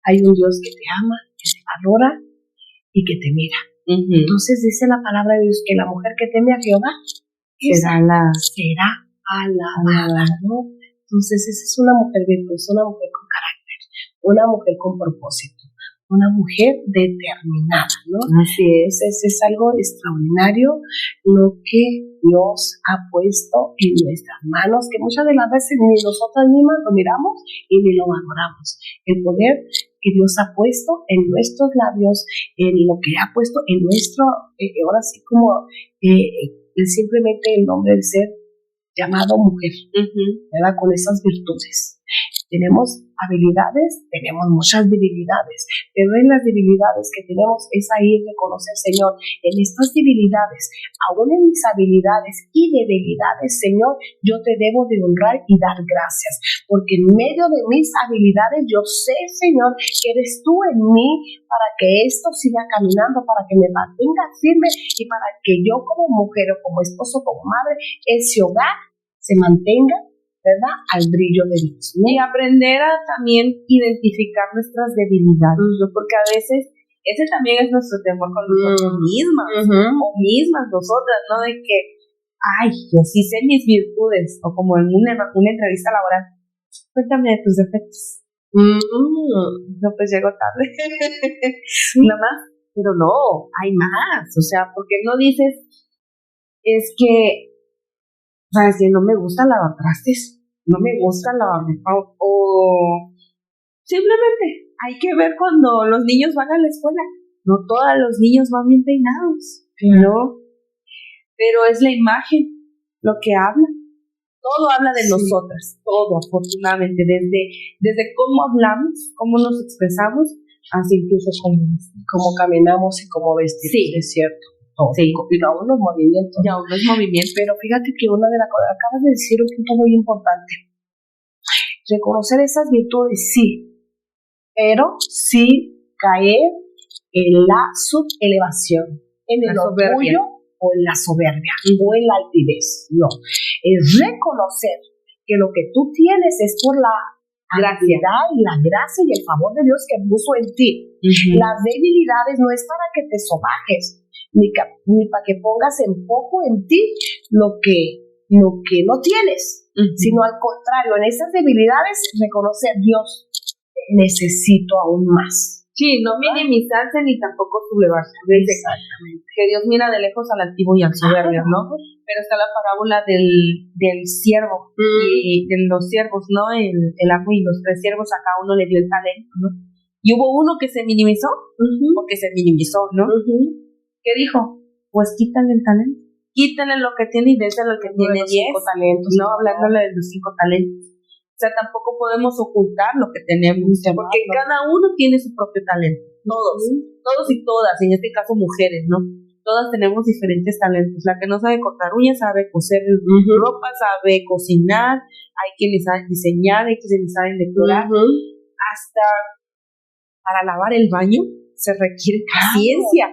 hay un Dios que te ama, que te valora y que te mira. Entonces dice la palabra de Dios que la mujer que teme a Jehová será alabada, ¿no? Entonces esa es una mujer virtuosa, una mujer con carácter, una mujer con propósito, una mujer determinada, ¿no? Así es. Es algo extraordinario lo que Dios ha puesto en nuestras manos, que muchas de las veces ni nosotras mismas lo miramos y ni lo valoramos. El poder que Dios ha puesto en nuestros labios, en lo que ha puesto en nuestro, ahora sí como simplemente el nombre de ser llamado mujer, ¿verdad? Con esas virtudes. Tenemos habilidades, tenemos muchas debilidades, pero en las debilidades que tenemos es ahí reconocer, Señor, en estas debilidades, aún en mis habilidades y debilidades, Señor, yo te debo de honrar y dar gracias, porque en medio de mis habilidades yo sé, Señor, que eres tú en mí para que esto siga caminando, para que me mantenga firme y para que yo como mujer o como esposo, como madre, ese hogar se mantenga, ¿verdad?, al brillo de Dios, ¿no? Y aprender a también identificar nuestras debilidades, ¿no? Porque a veces ese también es nuestro temor con nosotros mismas o mismas nosotras, ¿no? De que, ay, yo sí sé mis virtudes, o como en una entrevista laboral, cuéntame de tus defectos. No, pues llego tarde. Nada más, pero no, hay más, o sea, porque no dices, es que, sabes que no me gusta lavar trastes, no me gusta lavar o simplemente hay que ver cuando los niños van a la escuela, no todos los niños van bien peinados, ¿no? Pero es la imagen lo que habla, todo habla de nosotras, todo afortunadamente, desde cómo hablamos, cómo nos expresamos, hasta incluso cómo caminamos y cómo vestimos, sí, es cierto. Sí, y aún los movimientos. Ya, unos movimientos. Pero fíjate que una de las cosas, acabas de decir un punto muy importante. Reconocer esas virtudes, sí, pero sí caer en la subelevación, en el orgullo o en la soberbia o en la altivez. No, es reconocer que lo que tú tienes es por la gracia y la gracia y el favor de Dios que puso en ti. Las debilidades no es para que te sobajes, ni para que pongas en poco en ti lo que no tienes, sino al contrario, en esas debilidades reconocer, Dios, necesito aún más. Sí, no minimizarse ni tampoco sublevarse. Exactamente. Que Dios mira de lejos al altivo y al soberbio, ¿no? Pero está la parábola del siervo y de los siervos, ¿no? El amo y los 3 siervos, a cada uno le dio el talento, ¿no? Y hubo uno que se minimizó, porque se minimizó, ¿no? ¿Qué dijo? Pues quítale el talento, quítale lo que tiene y déselo al que tiene 10 talentos, ¿no? Hablándole de los 5 talentos. O sea, tampoco podemos ocultar lo que tenemos, porque cada uno tiene su propio talento. Todos y todas, en este caso mujeres, ¿no? Todas tenemos diferentes talentos. La que no sabe cortar uñas sabe coser ropa, sabe cocinar, hay quienes saben diseñar, hay quienes saben decorar. Hasta para lavar el baño se requiere paciencia.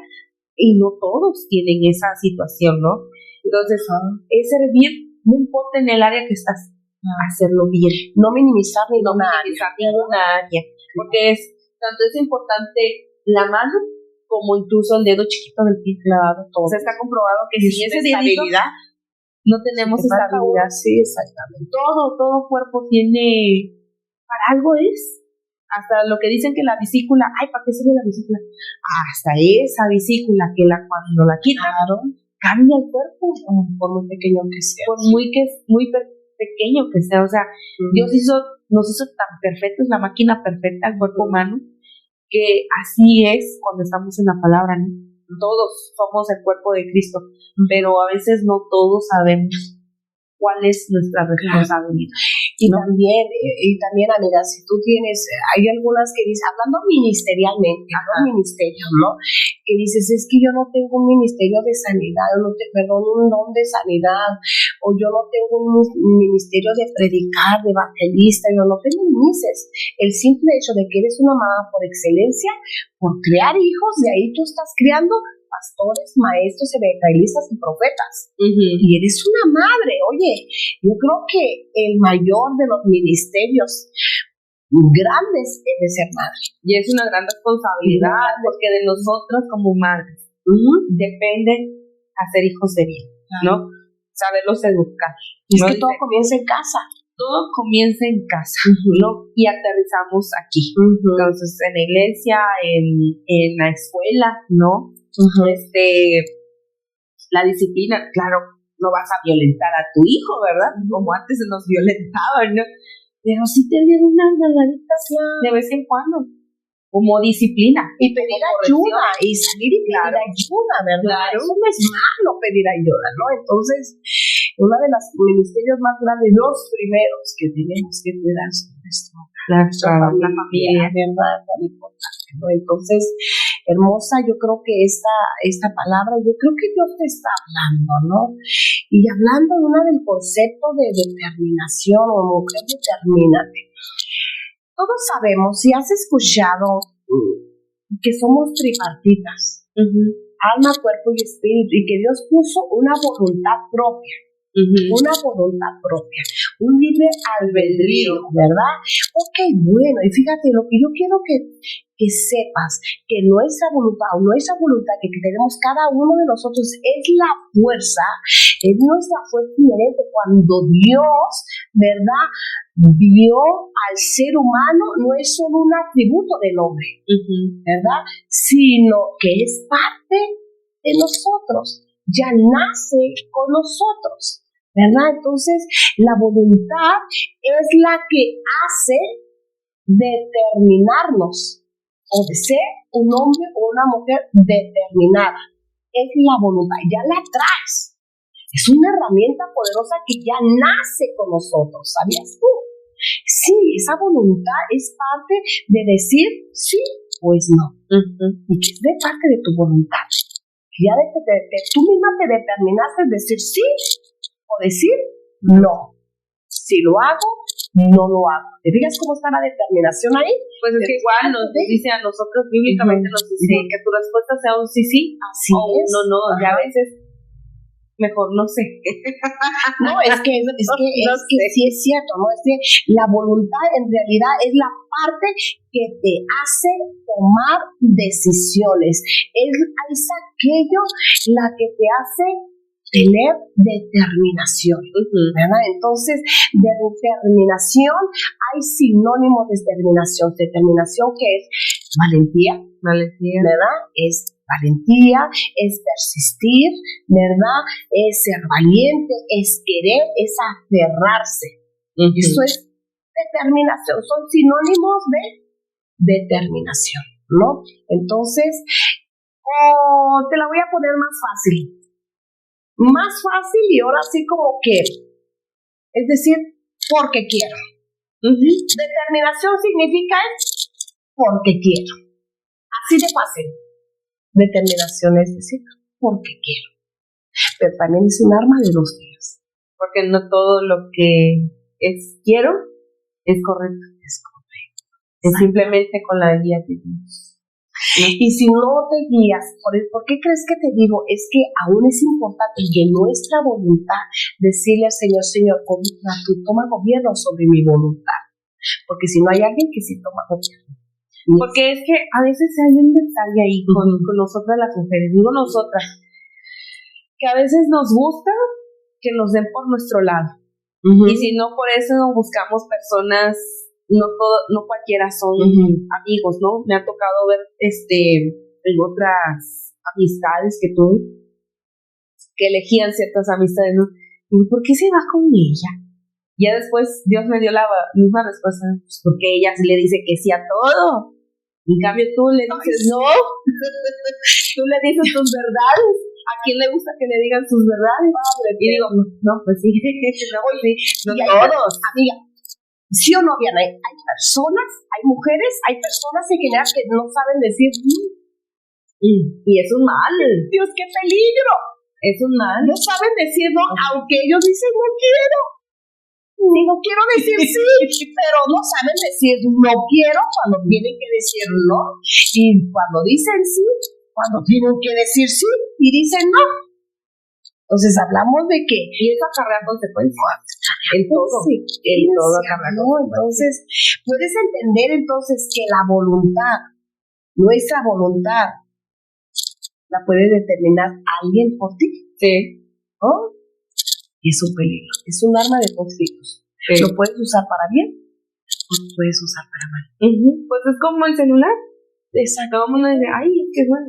Y no todos tienen esa situación, ¿no? Entonces, es servir, no importa en el área que estás, hacerlo bien. No minimizar ninguna área. Porque tanto es importante la mano como incluso el dedo chiquito del pie. Claro, todo. O sea, está comprobado que si ese dedito no tenemos estabilidad. Sí, exactamente. Todo cuerpo tiene, para algo es. Hasta lo que dicen que la vesícula, ay, ¿para qué sirve la vesícula? Hasta esa vesícula que cuando la quitan, cambia el cuerpo, por muy pequeño que sea. Por muy pequeño que sea, o sea, Dios nos hizo tan perfectos, la máquina perfecta, el cuerpo humano, que así es cuando estamos en la palabra, ¿no? Todos somos el cuerpo de Cristo, pero a veces no todos sabemos cuál es nuestra responsabilidad. Y también, amiga, si tú tienes, hay algunas que dicen, hablando ministerialmente, ministerios, ¿no? Que dices, es que yo no tengo un ministerio de sanidad, un don de sanidad, o yo no tengo un ministerio de predicar, de evangelista, yo no tengo minimices. El simple hecho de que eres una mamá por excelencia, por crear hijos, de ahí tú estás criando pastores, maestros, evangelistas y profetas. Y eres una madre. Oye, yo creo que el mayor de los ministerios grandes es de ser madre. Y es una gran responsabilidad, porque de nosotras como madres depende hacer hijos de bien, ¿no? Saberlos educar. Y es que todo comienza en casa. todo comienza en casa, ¿no? Y aterrizamos aquí. Entonces, en la iglesia, en la escuela, ¿no? La disciplina, claro, no vas a violentar a tu hijo, ¿verdad? Como antes se nos violentaban, ¿no? Pero sí tener unas nalgaditas de vez en cuando, como disciplina. Y pedir ayuda, y salir y pedir ayuda, ¿verdad? Claro. Eso no es malo pedir ayuda, ¿no? Entonces, uno de los ministerios más grandes, los primeros que tenemos que cuidar son nuestra familia, ¿verdad? Tan importante, ¿no? Entonces, hermosa, yo creo que esta palabra, yo creo que Dios te está hablando, ¿no? Y hablando del concepto de determinación o mujer, determínate. Todos sabemos, si has escuchado que somos tripartitas, alma, cuerpo y espíritu, y que Dios puso una voluntad propia, un libre albedrío, ¿verdad? Ok, bueno, y fíjate, lo que yo quiero que sepas, que nuestra voluntad que tenemos cada uno de nosotros es la fuerza, es nuestra fuerza inherente cuando Dios, ¿verdad?, vio al ser humano, no es solo un atributo del hombre, ¿verdad?, sino que es parte de nosotros, ya nace con nosotros, ¿verdad? Entonces, la voluntad es la que hace determinarnos, o de ser un hombre o una mujer determinada. Es la voluntad, ya la traes. Es una herramienta poderosa que ya nace con nosotros, ¿sabías tú? Sí, esa voluntad es parte de decir sí, pues no. Y que es de parte de tu voluntad. Ya tú misma te determinaste a decir sí o decir no. Si lo hago, no lo hago. ¿Te fijas cómo está la determinación ahí? Pues es que igual nos dice a nosotros, bíblicamente nos dice que tu respuesta sea un sí, sí, así o un no, no. Ya a veces, mejor no sé. No, es que sí es cierto, ¿no? Es que la voluntad en realidad es la parte que te hace tomar decisiones. Es aquello la que te hace tener determinación, ¿verdad? Entonces, de determinación hay sinónimos de determinación. Determinación que es valentía, ¿verdad? Es valentía, es persistir, ¿verdad? Es ser valiente, es querer, es aferrarse. Eso es determinación, son sinónimos de determinación, ¿no? Entonces, te la voy a poner más fácil. Más fácil y ahora sí como que, es decir, porque quiero. Determinación significa porque quiero. Así de fácil. Determinación es decir, porque quiero. Pero también es un arma de dos filos. Porque no todo lo que quiero es correcto. Es simplemente con la guía de Dios. Y si no te guías, ¿por qué crees que te digo? Es que aún es importante que nuestra voluntad, decirle al Señor, tú toma gobierno sobre mi voluntad. Porque si no hay alguien que sí toma gobierno. Porque es que a veces hay un detalle ahí con nosotras las mujeres, digo nosotras, que a veces nos gusta que nos den por nuestro lado. Y si no, por eso buscamos personas. No cualquiera son amigos, ¿no? Me ha tocado ver en otras amistades que tuve que elegían ciertas amistades, ¿no? Y ¿por qué se va con ella? Ya después Dios me dio la misma respuesta, pues porque ella sí le dice que sí a todo. En cambio tú le dices no. Tú le dices tus verdades. ¿A quién le gusta que le digan sus verdades? Y digo, no, pues sí. No todos. Amiga, ¿sí o no, Diana? Hay personas, hay mujeres, hay personas en general que no saben decir y es un mal. Dios, qué peligro. Es un mal. No saben decir no, aunque ellos dicen no quiero. No quiero decir sí, pero no saben decir no quiero cuando tienen que decir no. Y cuando dicen sí, cuando tienen que decir sí y dicen no. Entonces hablamos de que y eso acarrea consecuencias en todo, entonces puedes entender entonces que la voluntad, nuestra voluntad, la puede determinar alguien por ti. Sí. ¿Oh? Y es un peligro, es un arma de dos filos. Lo puedes usar para bien o lo puedes usar para mal. Pues es como el celular. Exacto. Todo el mundo dice, ay, es que bueno.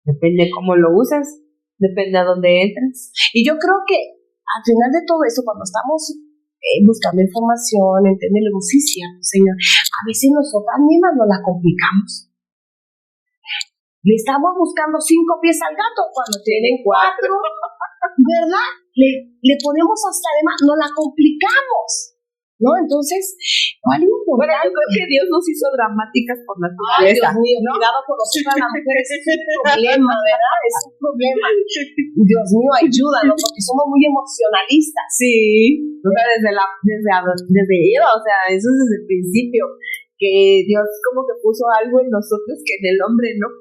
Depende cómo lo usas, depende a dónde entras. Y yo creo que al final de todo eso, cuando estamos buscando información, entendiendo, sí, cierto, Señor, a veces nosotras mismas nos la complicamos. Le estamos buscando 5 pies al gato cuando tienen 4, ¿verdad? Le ponemos hasta además, nos la complicamos, ¿no? Entonces, ¿cuál es importante? Bueno, yo creo que Dios nos hizo dramáticas por Ay, naturaleza. Dios mío, cuidado con los hijos de las mujeres, es un problema, ¿verdad? Es un problema. Dios mío, ayúdanos, porque somos muy emocionalistas. Sí, o sea, desde Eva, o sea, eso es desde el principio, que Dios como que puso algo en nosotros que en el hombre no.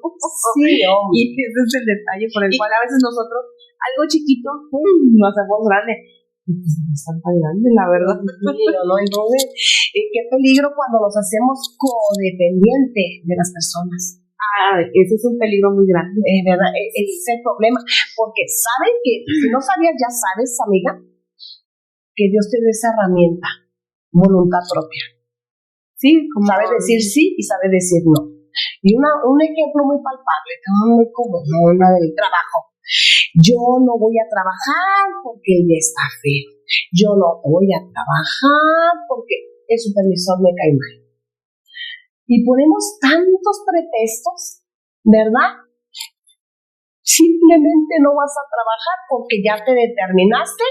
Sí, hombre. Y ese es el detalle por el cual a veces nosotros, algo chiquito, lo hacemos grande. No es tan grande, la verdad. ¿No? Entonces, qué peligro cuando nos hacemos codependientes de las personas. Ese es un peligro muy grande. ¿Verdad? Ese es el problema. Porque saben que, si no sabías, ya sabes, amiga, que Dios te dio esa herramienta, voluntad propia. Sí, como Sabes decir sí y sabes decir no. Y un ejemplo muy palpable, muy común, una del trabajo. Yo no voy a trabajar porque ya está feo. Yo no voy a trabajar porque el supervisor me cae mal. Y ponemos tantos pretextos, ¿verdad? Simplemente no vas a trabajar porque ya te determinaste,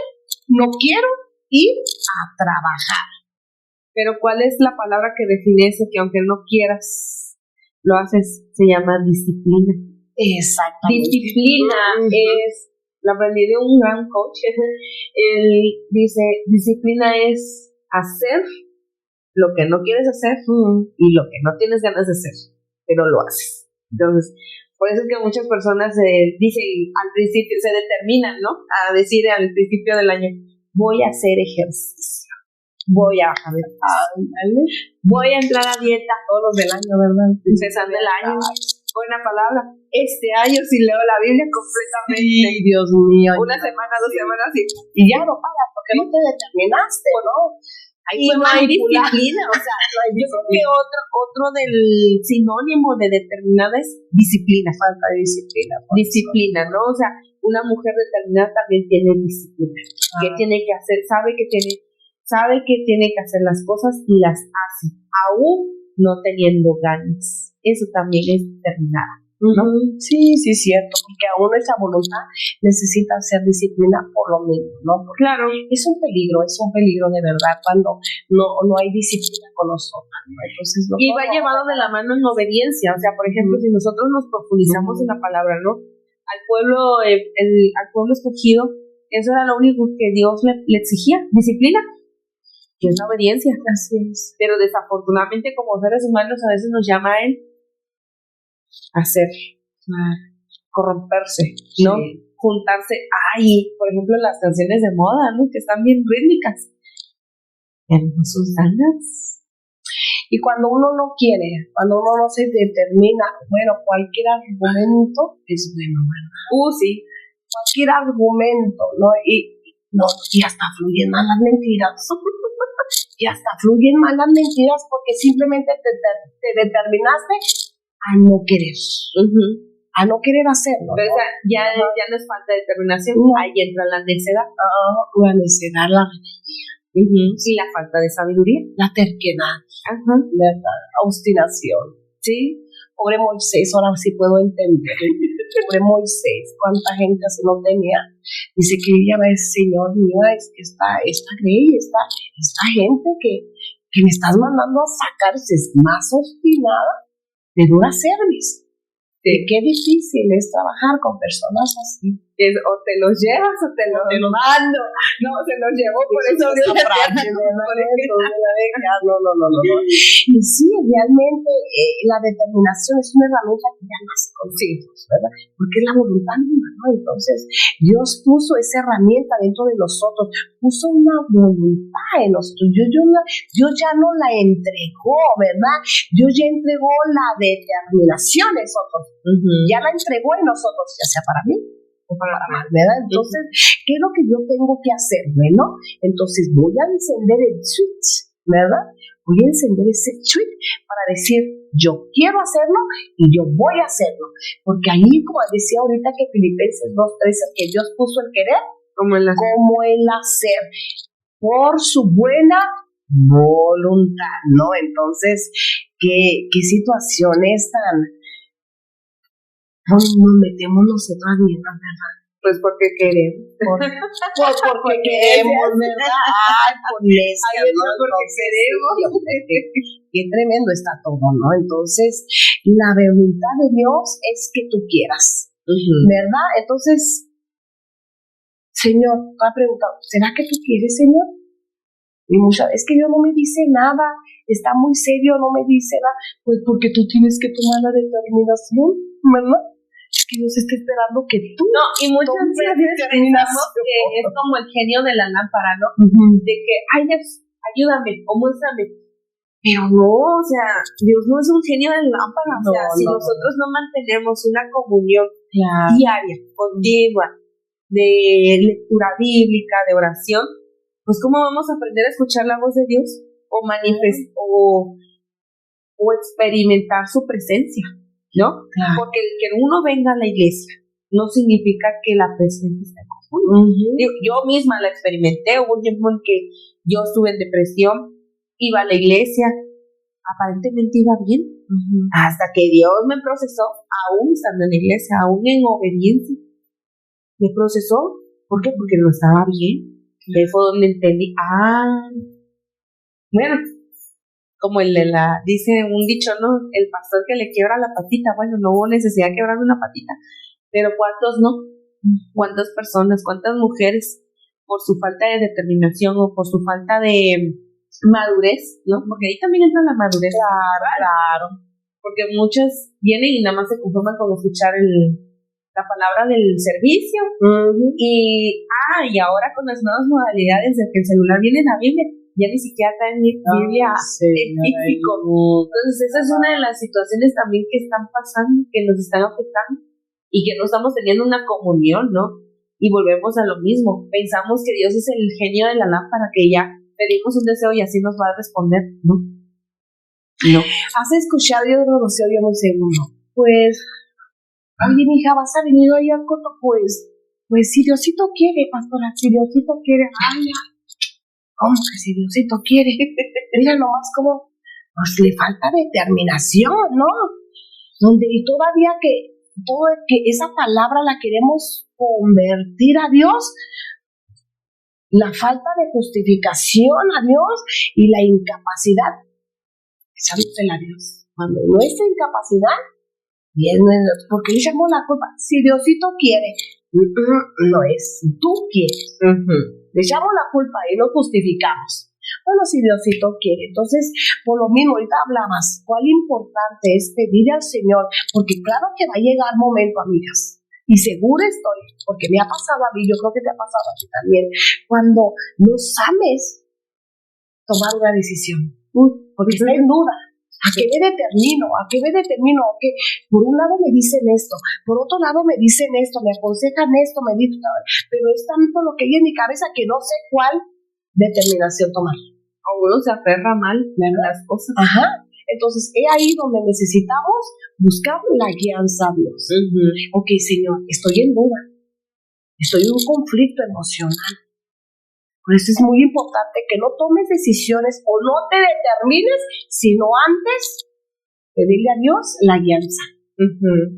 no quiero ir a trabajar. Pero ¿cuál es la palabra que define eso? Que aunque no quieras, lo haces, se llama disciplina. Exactamente. Disciplina es, lo aprendí de un gran coach, él dice, disciplina es hacer lo que no quieres hacer y lo que no tienes ganas de hacer, pero lo haces. Entonces, por eso es que muchas personas dicen al principio, se determinan, ¿no? A decir al principio del año, voy a hacer ejercicio. Voy a entrar a dieta todos los del año, ¿verdad? empezando el año. Buena palabra. Este año sí leo la Biblia completamente. Sí, Dios mío. Una semana, 2 semanas y ya no pagas porque no te determinaste, ¿no? Ahí no hay disciplina, o sea, yo creo que otro del sinónimo de determinada es disciplina. Falta de disciplina. Disciplina, ¿no? O sea, una mujer determinada también tiene disciplina. ¿Qué tiene que hacer? Sabe que tiene que hacer las cosas y las hace, aún no teniendo ganas. Eso también es determinada, ¿no? Sí, cierto, porque aún esa voluntad necesita ser disciplina por lo mismo, ¿no? Porque claro. Es un peligro de verdad cuando no hay disciplina con nosotros, ¿no? Entonces, y va llevado de la mano en obediencia, o sea, por ejemplo, si nosotros nos profundizamos en la palabra, ¿no? Al pueblo escogido, eso era lo único que Dios le exigía, disciplina, que es la obediencia. Así es. Pero desafortunadamente como seres humanos a veces nos llama a él hacer, corromperse, ¿no? Sí. Juntarse, por ejemplo, las canciones de moda, ¿no? Que están bien rítmicas. Tenemos sus ganas. Y cuando uno no quiere, cuando uno no se determina, bueno, cualquier argumento es bueno, ¿verdad? Sí. Cualquier argumento, ¿no? Y hasta fluyen malas mentiras. Y hasta fluyen malas mentiras porque simplemente te determinaste a no querer. A no querer hacerlo. Pero ¿no? Ya no es falta de determinación, ahí entra la necedad. La necedad, la rebeldía. Y la falta de sabiduría. La terquedad. La obstinación. Sí. Pobre Moisés, ahora sí puedo entender. Pobre Moisés, cuánta gente así no tenía. Dice que ella va a decir, Señor, mira, esta gente que me estás mandando a sacar, es más obstinada de dura cerviz. Qué difícil es trabajar con personas así. O te los llevas o te los mando. No, se los llevo, por eso Dios No. Y sí, realmente la determinación es una herramienta que ya nace con nosotros, ¿verdad? Porque es la voluntad misma, ¿no? Entonces, Dios puso esa herramienta dentro de nosotros, puso una voluntad en nosotros. Dios ya no la entregó, ¿verdad? Dios ya entregó la determinación en nosotros. Ya la entregó en nosotros, ya sea para mí o o para mal, ¿verdad? Entonces, ¿qué es lo que yo tengo que hacer? Bueno, entonces voy a encender el switch, ¿verdad? Voy a encender ese switch para decir, yo quiero hacerlo y yo voy a hacerlo. Porque ahí, como decía ahorita que Filipenses 2:13, que Dios puso el querer como el hacer, por su buena voluntad, ¿no? Entonces, ¿qué situaciones tan nos metemos nosotras mismas, ¿verdad? Pues porque queremos. Porque queremos, ¿verdad? Ay, por necias, ¿no? Porque queremos. Qué tremendo está todo, ¿no? Entonces, la voluntad de Dios es que tú quieras, ¿verdad? Entonces, Señor, va a preguntar, ¿será que tú quieres, Señor? Y muchas veces que Dios no me dice nada, está muy serio, no me dice nada, pues porque tú tienes que tomar la determinación, ¿verdad? Que Dios está esperando que tú y muchas veces pensamos que es como el genio de la lámpara, ¿no? De que, ay, ayúdame o muéstrame. Pero no, o sea, Dios no es un genio de la lámpara. O sea, si nosotros no mantenemos una comunión diaria, continua, de lectura bíblica, de oración, pues ¿cómo vamos a aprender a escuchar la voz de Dios? O o experimentar su presencia, ¿no? Porque el que uno venga a la iglesia no significa que la presencia esté con uno. Yo misma la experimenté, hubo un tiempo en que yo estuve en depresión, iba a la iglesia, aparentemente iba bien, hasta que Dios me procesó, aún estando en la iglesia, aún en obediencia, me procesó. ¿Por qué? Porque no estaba bien. Ahí fue donde entendí, bueno, como dice un dicho, ¿no? El pastor que le quiebra la patita. Bueno, no hubo necesidad de quebrarme una patita, pero ¿cuántos no? ¿Cuántas personas, cuántas mujeres, por su falta de determinación o por su falta de madurez, ¿no? Porque ahí también entra la madurez. Claro. Porque muchas vienen y nada más se conforman con escuchar la palabra del servicio. Y ahora con las nuevas modalidades de que el celular viene la Biblia, ya ni siquiera traen Biblia en físico. Entonces esa es una de las situaciones también que están pasando, que nos están afectando y que no estamos teniendo una comunión, ¿no? Y volvemos a lo mismo, pensamos que Dios es el genio de la lámpara, que ya pedimos un deseo y así nos va a responder, ¿no? ¿Has escuchado? Yo no sé, oye un segundo. Pues, oye, mi hija, ¿vas a venir hoy al coto? Pues si Diosito quiere, pastora, si Diosito quiere. ¿Cómo que si Diosito quiere? Mira nomás cómo pues le falta determinación, ¿no? Donde y todavía que esa palabra la queremos convertir a Dios, la falta de justificación a Dios y la incapacidad, echándosela a Dios. Cuando nuestra incapacidad, porque le echamos la culpa, si Diosito quiere, no es, si tú quieres. Le echamos la culpa y lo justificamos. Bueno, si Diosito quiere. Entonces, por lo mismo, ahorita hablabas, cuál importante es pedir al Señor, porque claro que va a llegar momento, amigas, y seguro estoy, porque me ha pasado a mí, yo creo que te ha pasado a ti también, cuando no sabes tomar una decisión, porque está en duda. ¿A qué me determino? ¿A qué? Por un lado me dicen esto, por otro lado me dicen esto, me aconsejan esto, me dicen, pero es tanto lo que hay en mi cabeza que no sé cuál determinación tomar. O uno se aferra mal a las cosas. Entonces, es ahí donde necesitamos buscar la guianza a Dios. Ok, Señor, estoy en duda, estoy en un conflicto emocional. Por eso es muy importante que no tomes decisiones o no te determines, sino antes pedirle a Dios la guianza.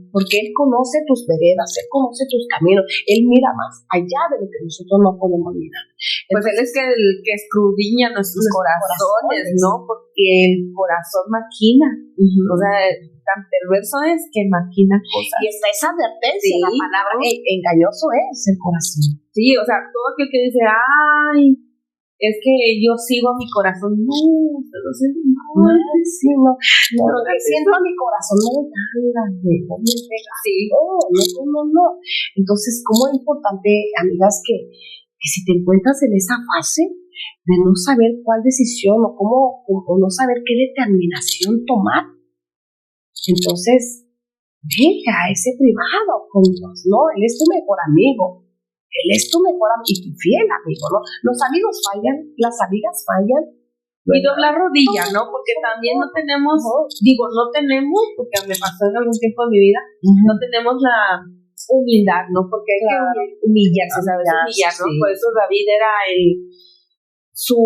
Porque Él conoce tus veredas, Él conoce tus caminos, Él mira más allá de lo que nosotros no podemos mirar. Pues Él es el que escudriña nuestros corazones, ¿no? Porque el corazón maquina. O sea, tan perverso es que maquina cosas. Y está esa advertencia, la palabra engañoso es el corazón. Sí, o sea, todo aquel que dice, ay, es que yo sigo a mi corazón. No, pero sí, no siento a mi corazón, no me pega. Sí. No. Entonces, ¿cómo es importante, amigas, que si te encuentras en esa fase de no saber cuál decisión o no saber qué determinación tomar, entonces deja ese privado con Dios, ¿no? Él es tu mejor amigo. Él es tu mejor amigo y tu fiel amigo, ¿no? Los amigos fallan, las amigas fallan. Y doblar rodilla, ¿no? Porque también no tenemos, porque me pasó en algún tiempo de mi vida, no tenemos la humildad, ¿no? Porque hay que humillarse, ¿sabes? Humillar, ¿no? Sí. Por eso David era su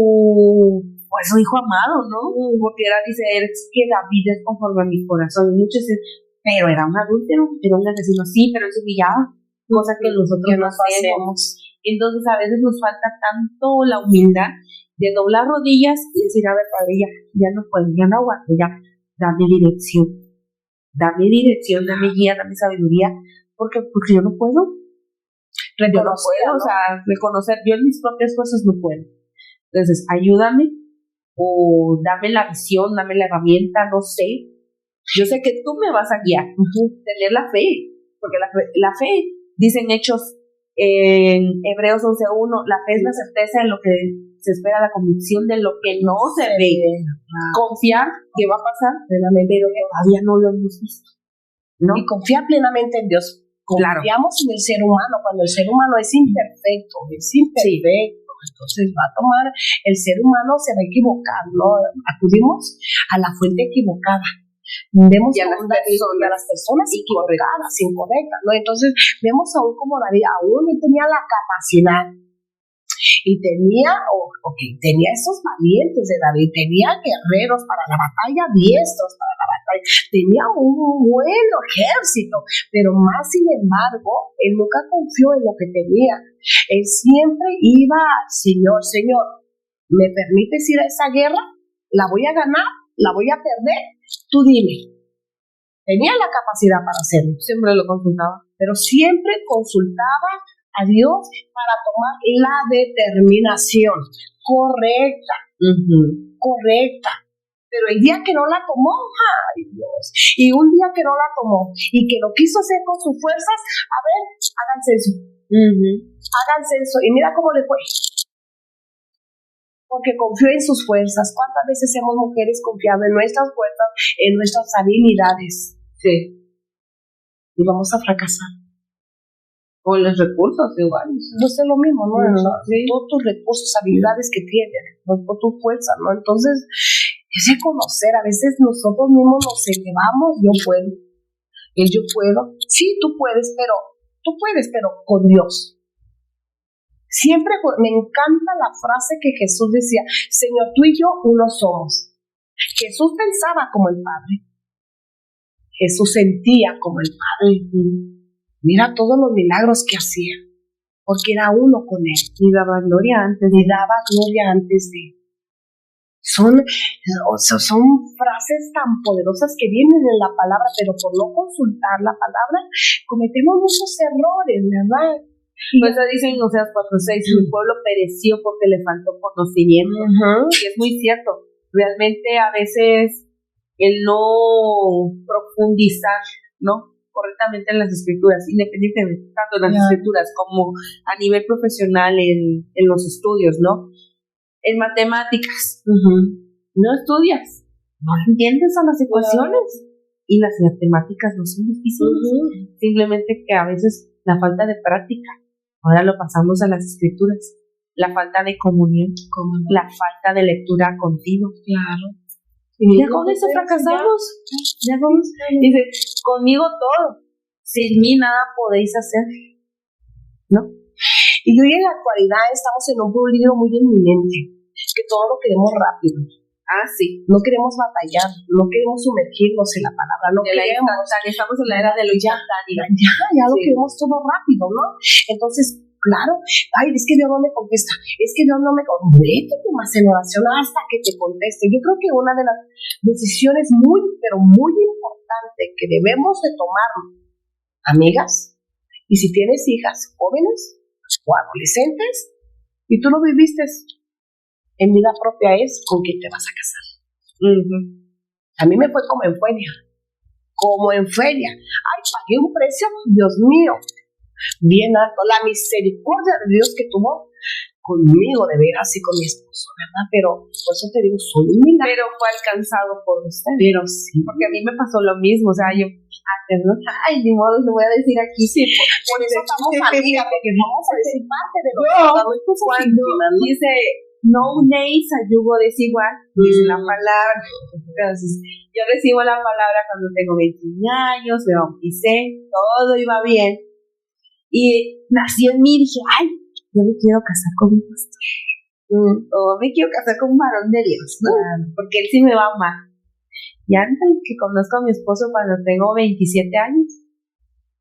hijo amado, ¿no? Porque dice, es que David es conforme a mi corazón. Y muchos dicen, pero era un adúltero, era un asesino, sí, pero él se humillaba, cosa que nosotros no hacemos. Entonces a veces nos falta tanto la humildad de doblar rodillas y decir, a ver, padre, ya no puedo, ya no aguanto, ya, dame dirección, dame guía, dame sabiduría, porque yo no puedo. Reconocer, yo en mis propias cosas no puedo. Entonces, ayúdame o dame la visión, dame la herramienta, no sé. Yo sé que tú me vas a guiar. Tener la fe, porque la fe, dicen Hechos en Hebreos 11:1, la fe es la certeza de lo que se espera, la convicción de lo que no se ve. Confiar que va a pasar, pero todavía no lo hemos visto, ¿no? Y confiar plenamente en Dios. Confiamos en el ser humano, cuando el ser humano es imperfecto. Entonces va a tomar, el ser humano se va a equivocar, ¿no? Acudimos a la fuente equivocada. Vemos a las personas incorrectas, ¿no? Entonces vemos aún como David, aún él tenía la capacidad y tenía esos valientes de David, tenía guerreros para la batalla, diestros para la batalla, tenía un buen ejército, pero más sin embargo, él nunca confió en lo que tenía. Él siempre iba, Señor, ¿me permites ir a esa guerra? ¿La voy a ganar? ¿La voy a perder? Tú dime. Tenía la capacidad para hacerlo. Siempre lo consultaba. Pero siempre consultaba a Dios para tomar la determinación correcta. Correcta. Pero el día que no la tomó, ¡ay Dios! Y un día que no la tomó y que lo quiso hacer con sus fuerzas, a ver, háganse eso. Háganse eso. Y mira cómo le fue. Porque confió en sus fuerzas. ¿Cuántas veces hemos mujeres confiado en nuestras fuerzas, en nuestras habilidades? Sí. Y vamos a fracasar. O los recursos igual. No sé lo mismo, ¿no? Sí. Todos tus recursos, habilidades que tienes, no por tu fuerza, ¿no? Entonces, es reconocer, a veces nosotros mismos nos elevamos, yo puedo. Sí, tú puedes, pero con Dios. Siempre me encanta la frase que Jesús decía, Señor, tú y yo uno somos. Jesús pensaba como el Padre. Jesús sentía como el Padre. Mira todos los milagros que hacía, porque era uno con Él. Y daba gloria antes de Él. Son frases tan poderosas que vienen en la palabra, pero por no consultar la palabra, cometemos muchos errores, ¿verdad? Pues eso dicen en Oseas 4:6, mi pueblo pereció porque le faltó conocimiento. Y es muy cierto. Realmente a veces el no profundizar, ¿no?, correctamente en las escrituras, independientemente tanto en las escrituras como a nivel profesional en los estudios, ¿no? En matemáticas, no estudias, no entiendes a las ecuaciones, y las matemáticas no son difíciles, simplemente que a veces la falta de práctica. Ahora lo pasamos a las escrituras. La falta de comunión, la falta de lectura continua. Claro. Y ya con eso fracasamos. Dice, conmigo todo. Sin mí nada podéis hacer. ¿No? Y hoy en la actualidad estamos en un peligro muy inminente, que todo lo queremos rápido. Sí. No queremos batallar, no queremos sumergirnos en la palabra, estamos en la era de lo instantáneo. Ya lo queremos todo rápido, ¿no? Entonces, claro, es que Dios no me contesta, es que Dios no me contesta. Métete más en oración hasta que te conteste. Yo creo que una de las decisiones muy, pero muy importantes que debemos de tomar, amigas, y si tienes hijas jóvenes o adolescentes, y tú lo viviste en vida propia, es con quién te vas a casar. A mí me fue como en feria. Pagué un precio, Dios mío, bien alto. La misericordia de Dios que tuvo conmigo de veras y con mi esposo, ¿verdad? Pero por eso te digo, soy un milagro. Pero fue alcanzado por usted. Pero sí. Porque a mí me pasó lo mismo, o sea, yo, ay, ni modo, lo voy a decir aquí, sí. Por eso estamos amigas, porque vamos a decir parte de lo que cuando dice, no unéis a yugo desigual, dice la palabra. Entonces, yo recibo la palabra cuando tengo 21 años, me bauticé, todo iba bien. Y nació en mí y dije, ay, yo me quiero casar con un pastor. O me quiero casar con un varón de Dios, ¿no? Porque él sí me va a amar. Y antes que conozco a mi esposo cuando tengo 27 años,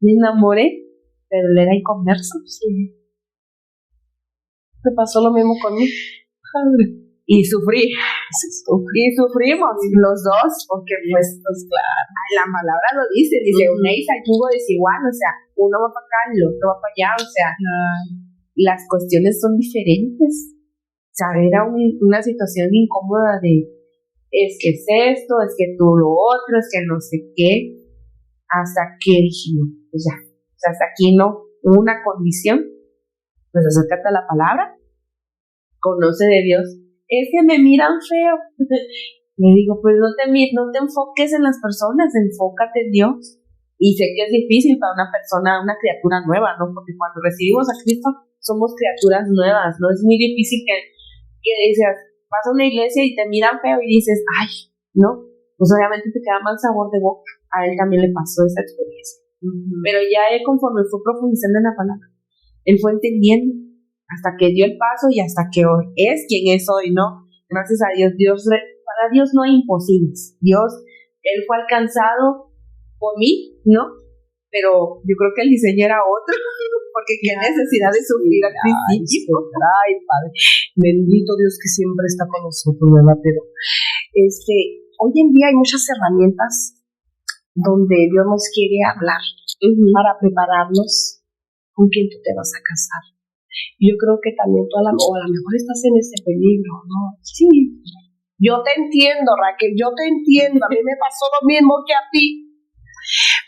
me enamoré, pero él era inconverso. Sí. Me pasó lo mismo conmigo. Y sufrí. Y sufrimos los dos, porque pues claro, la palabra lo dice, unéis al yugo desigual, o sea, uno va para acá, el otro va para allá, o sea, las cuestiones son diferentes. O sea, era una situación incómoda de, es que es esto, es que tú lo otro, es que no sé qué, hasta que dije, no, pues ya, o sea, hasta aquí no, una condición, pues acércate a la palabra, conoce de Dios. Es que me miran feo. Le digo, pues no te enfoques en las personas, enfócate en Dios. Y sé que es difícil para una persona, una criatura nueva, ¿no? Porque cuando recibimos a Cristo somos criaturas nuevas, ¿no? Es muy difícil que dices, vas a una iglesia y te miran feo y dices, ay, ¿no? Pues obviamente te queda mal sabor de boca. A él también le pasó esa experiencia. Pero ya él, conforme fue profundizando en la palabra, él fue entendiendo hasta que dio el paso y hasta que hoy es quien es hoy, ¿no? Gracias a Dios, para Dios no hay imposibles. Él fue alcanzado por mí, ¿no? Pero yo creo que el diseño era otro, porque qué necesidad de sufrir al principio. Ay, Padre, bendito Dios que siempre está con nosotros, ¿verdad? Pero hoy en día hay muchas herramientas donde Dios nos quiere hablar para prepararnos con quién tú te vas a casar. Yo creo que también tú a lo mejor estás en ese peligro, ¿no? Sí, yo te entiendo, Raquel, yo te entiendo, a mí me pasó lo mismo que a ti.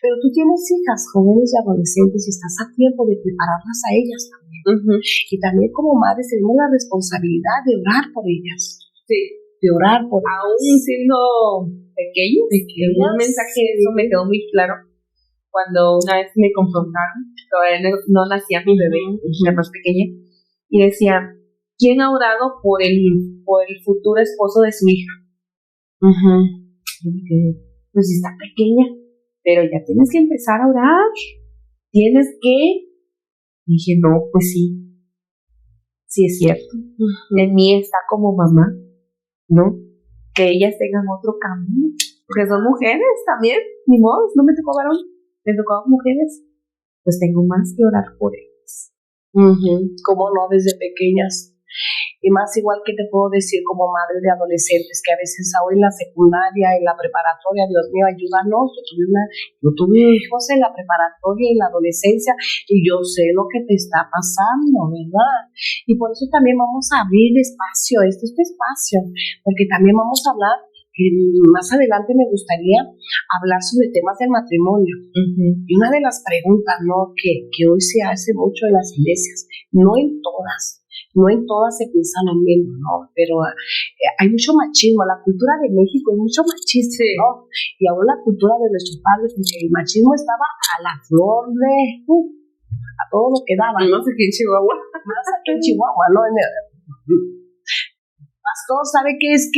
Pero tú tienes hijas jóvenes y adolescentes y estás a tiempo de prepararlas a ellas también. Y también como madres tenemos la responsabilidad de orar por ellas. Sí. De orar por ellas. Aún siendo pequeños. Un mensaje, eso me quedó muy claro. Cuando una vez me confrontaron, todavía no nacía mi bebé, la más pequeña, y decía, ¿quién ha orado por el futuro esposo de su hija? Y me quedé, pues está pequeña, pero ya tienes que empezar a orar, tienes que, y dije, no, pues sí es cierto, en mí está como mamá, ¿no? Que ellas tengan otro camino, porque son mujeres también, ni modo, no me tocó varón, me tocó mujeres, pues tengo más que orar por ellas. ¿Cómo no? Desde pequeñas. Y más igual que te puedo decir como madre de adolescentes, que a veces aún en la secundaria, en la preparatoria, Dios mío, ayúdanos, yo tuve hijos en la preparatoria y en la adolescencia, y yo sé lo que te está pasando, ¿verdad? Y por eso también vamos a abrir espacio, este espacio, porque también vamos a hablar, más adelante me gustaría hablar sobre temas del matrimonio. Y una de las preguntas, ¿no?, que hoy se hace mucho en las iglesias, no en todas se piensa lo mismo, ¿no? Pero hay mucho machismo, la cultura de México es mucho machista, ¿no? Y aún la cultura de nuestros padres, porque el machismo estaba a la flor de, a todo lo que daba, ¿no? Más aquí en Chihuahua. ¿No? Pastor, ¿sabe qué es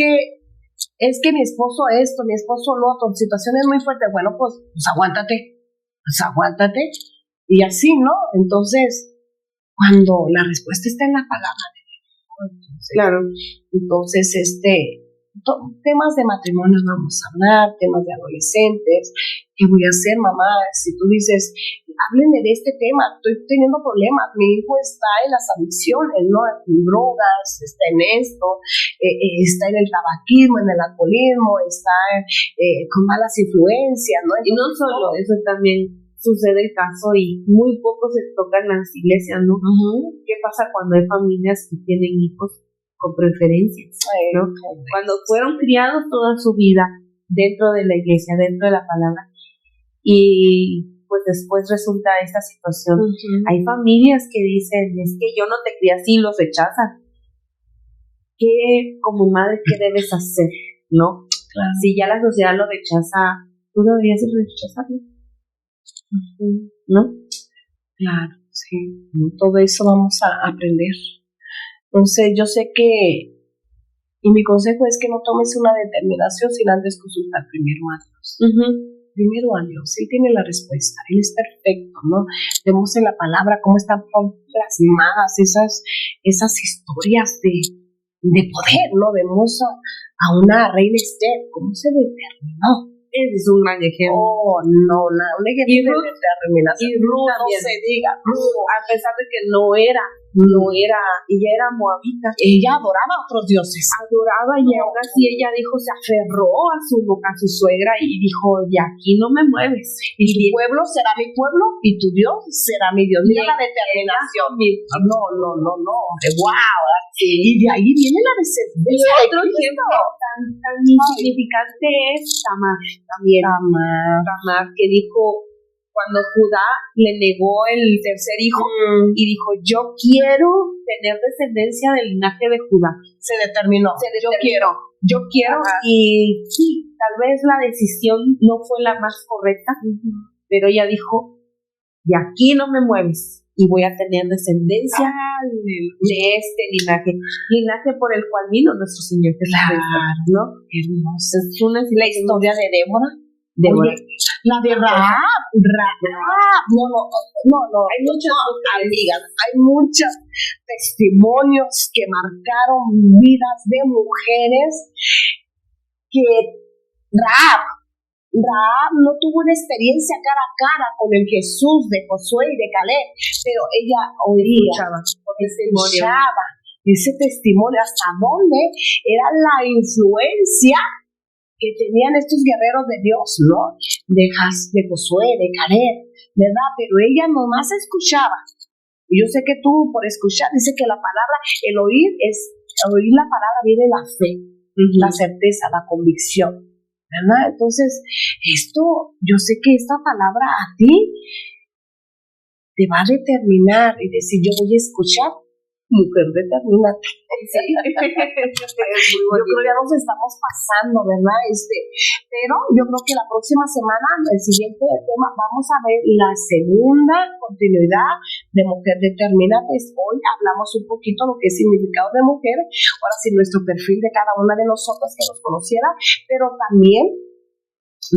que mi esposo esto, mi esposo lo otro, situaciones muy fuertes? Bueno, pues aguántate, y así, ¿no? Entonces, cuando la respuesta está en la palabra de Dios, claro, entonces temas de matrimonio vamos a hablar, temas de adolescentes, ¿qué voy a hacer, mamá? Si tú dices, háblenme de este tema, estoy teniendo problemas, mi hijo está en las adicciones, ¿no? En drogas, está en esto, está en el tabaquismo, en el alcoholismo, está con malas influencias, ¿no? Y no solo eso, también sucede el caso y muy poco se tocan las iglesias, ¿no? ¿Qué pasa cuando hay familias que tienen hijos con preferencias, ¿no? Cuando fueron criados toda su vida dentro de la iglesia, dentro de la palabra, y pues después resulta esta situación. Hay familias que dicen, es que yo no te crié así, los rechazan. ¿Qué, como madre, qué debes hacer? ¿No? Claro. Si ya la sociedad lo rechaza, tú deberías rechazarlo. ¿No? Claro, sí. Todo eso vamos a aprender. Entonces, yo sé que, y mi consejo es que no tomes una determinación sin antes consultar primero a Dios. Primero a Dios, Él tiene la respuesta, Él es perfecto, ¿no? Vemos en la palabra cómo están plasmadas esas historias de poder, ¿no? Vemos a una reina Esther, cómo se determinó. Ese es un gran ejemplo. Oh, no, un ejemplo de determinación. Y Ruth no también. se diga. A pesar de que ella era moabita. Ella adoraba a otros dioses. Adoraba y aún así ella dijo, se aferró a su suegra y dijo, de aquí no me mueves. Y tu pueblo será mi pueblo y tu Dios será mi Dios. Mira la determinación. No. Wow. Sí. Y de ahí viene la descendencia. Otro ejemplo tan insignificante es Tamar. Tamar, que dijo, cuando Judá le negó el tercer hijo y dijo, yo quiero tener descendencia del linaje de Judá. Se determinó. Yo quiero. Y sí, tal vez la decisión no fue la más correcta, pero ella dijo, de aquí no me mueves y voy a tener descendencia de este linaje por el cual vino nuestro Señor Jesucristo, ¿no? Hermoso. Es la historia de Débora. Oye, la de Rahab. No. Hay muchas amigas, hay muchos testimonios que marcaron vidas de mujeres que Rahab no tuvo una experiencia cara a cara con el Jesús de Josué y de Caleb, pero ella escuchaba ese testimonio, hasta dónde era la influencia que tenían estos guerreros de Dios, ¿no? De Josué, de Caleb, ¿verdad? Pero ella nomás escuchaba. Y yo sé que tú, por escuchar, dice que la palabra, el oír la palabra viene la fe, la certeza, la convicción, ¿verdad? Entonces, yo sé que esta palabra a ti te va a determinar y decir, yo voy a escuchar, mujer, determínate. Sí. Yo creo que ya nos estamos pasando, ¿verdad? Pero yo creo que la próxima semana, el siguiente tema, vamos a ver la segunda continuidad de Mujer Determínate. Hoy hablamos un poquito de lo que es significado de mujer, ahora sí nuestro perfil de cada una de nosotras que nos conociera, pero también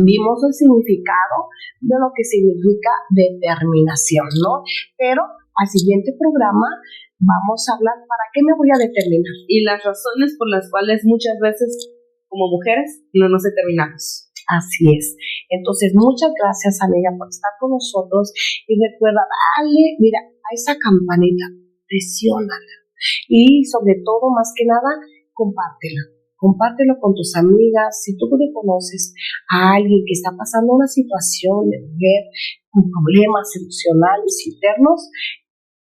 vimos el significado de lo que significa determinación, ¿no? Pero al siguiente programa vamos a hablar para qué me voy a determinar. Y las razones por las cuales muchas veces como mujeres no nos determinamos. Así es. Entonces, muchas gracias, amiga, por estar con nosotros. Y recuerda, dale, mira, a esa campanita, presiónala. Y sobre todo, más que nada, compártela. Compártelo con tus amigas. Si tú conoces a alguien que está pasando una situación de mujer con problemas emocionales internos,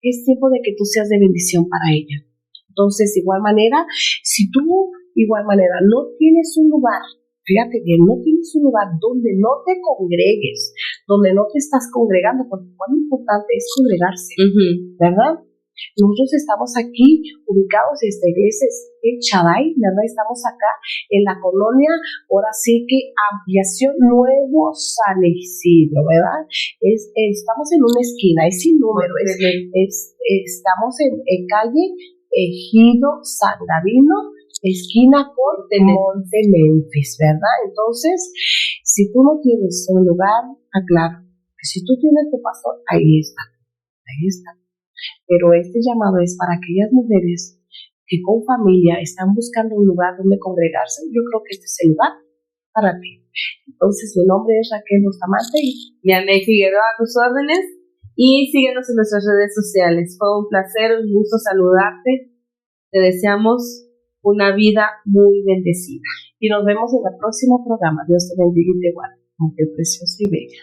es tiempo de que tú seas de bendición para ella. Entonces, de igual manera, si tú, no tienes un lugar, fíjate bien, no tienes un lugar donde no te congregues, donde no te estás congregando, porque cuán importante es congregarse, ¿verdad? Nosotros estamos aquí ubicados, esta iglesia es en Chaday, ¿verdad? Estamos acá en la colonia, ahora sí que Ampliación Nuevo San Isidro, ¿verdad? Estamos en una esquina, es sin número, estamos en calle Ejido San Gavino, esquina con Monte Memphis, ¿verdad? Entonces, si tú no tienes un lugar, aclaro, que si tú tienes tu pastor, ahí está. Pero este llamado es para aquellas mujeres que con familia están buscando un lugar donde congregarse. Yo creo que este es el lugar para ti. Entonces, mi nombre es Raquel Bustamante y Yaney Figueroa a tus órdenes. Y síguenos en nuestras redes sociales. Fue un placer, un gusto saludarte. Te deseamos una vida muy bendecida. Y nos vemos en el próximo programa. Dios te bendiga y te guarde. Mujer preciosa y bella.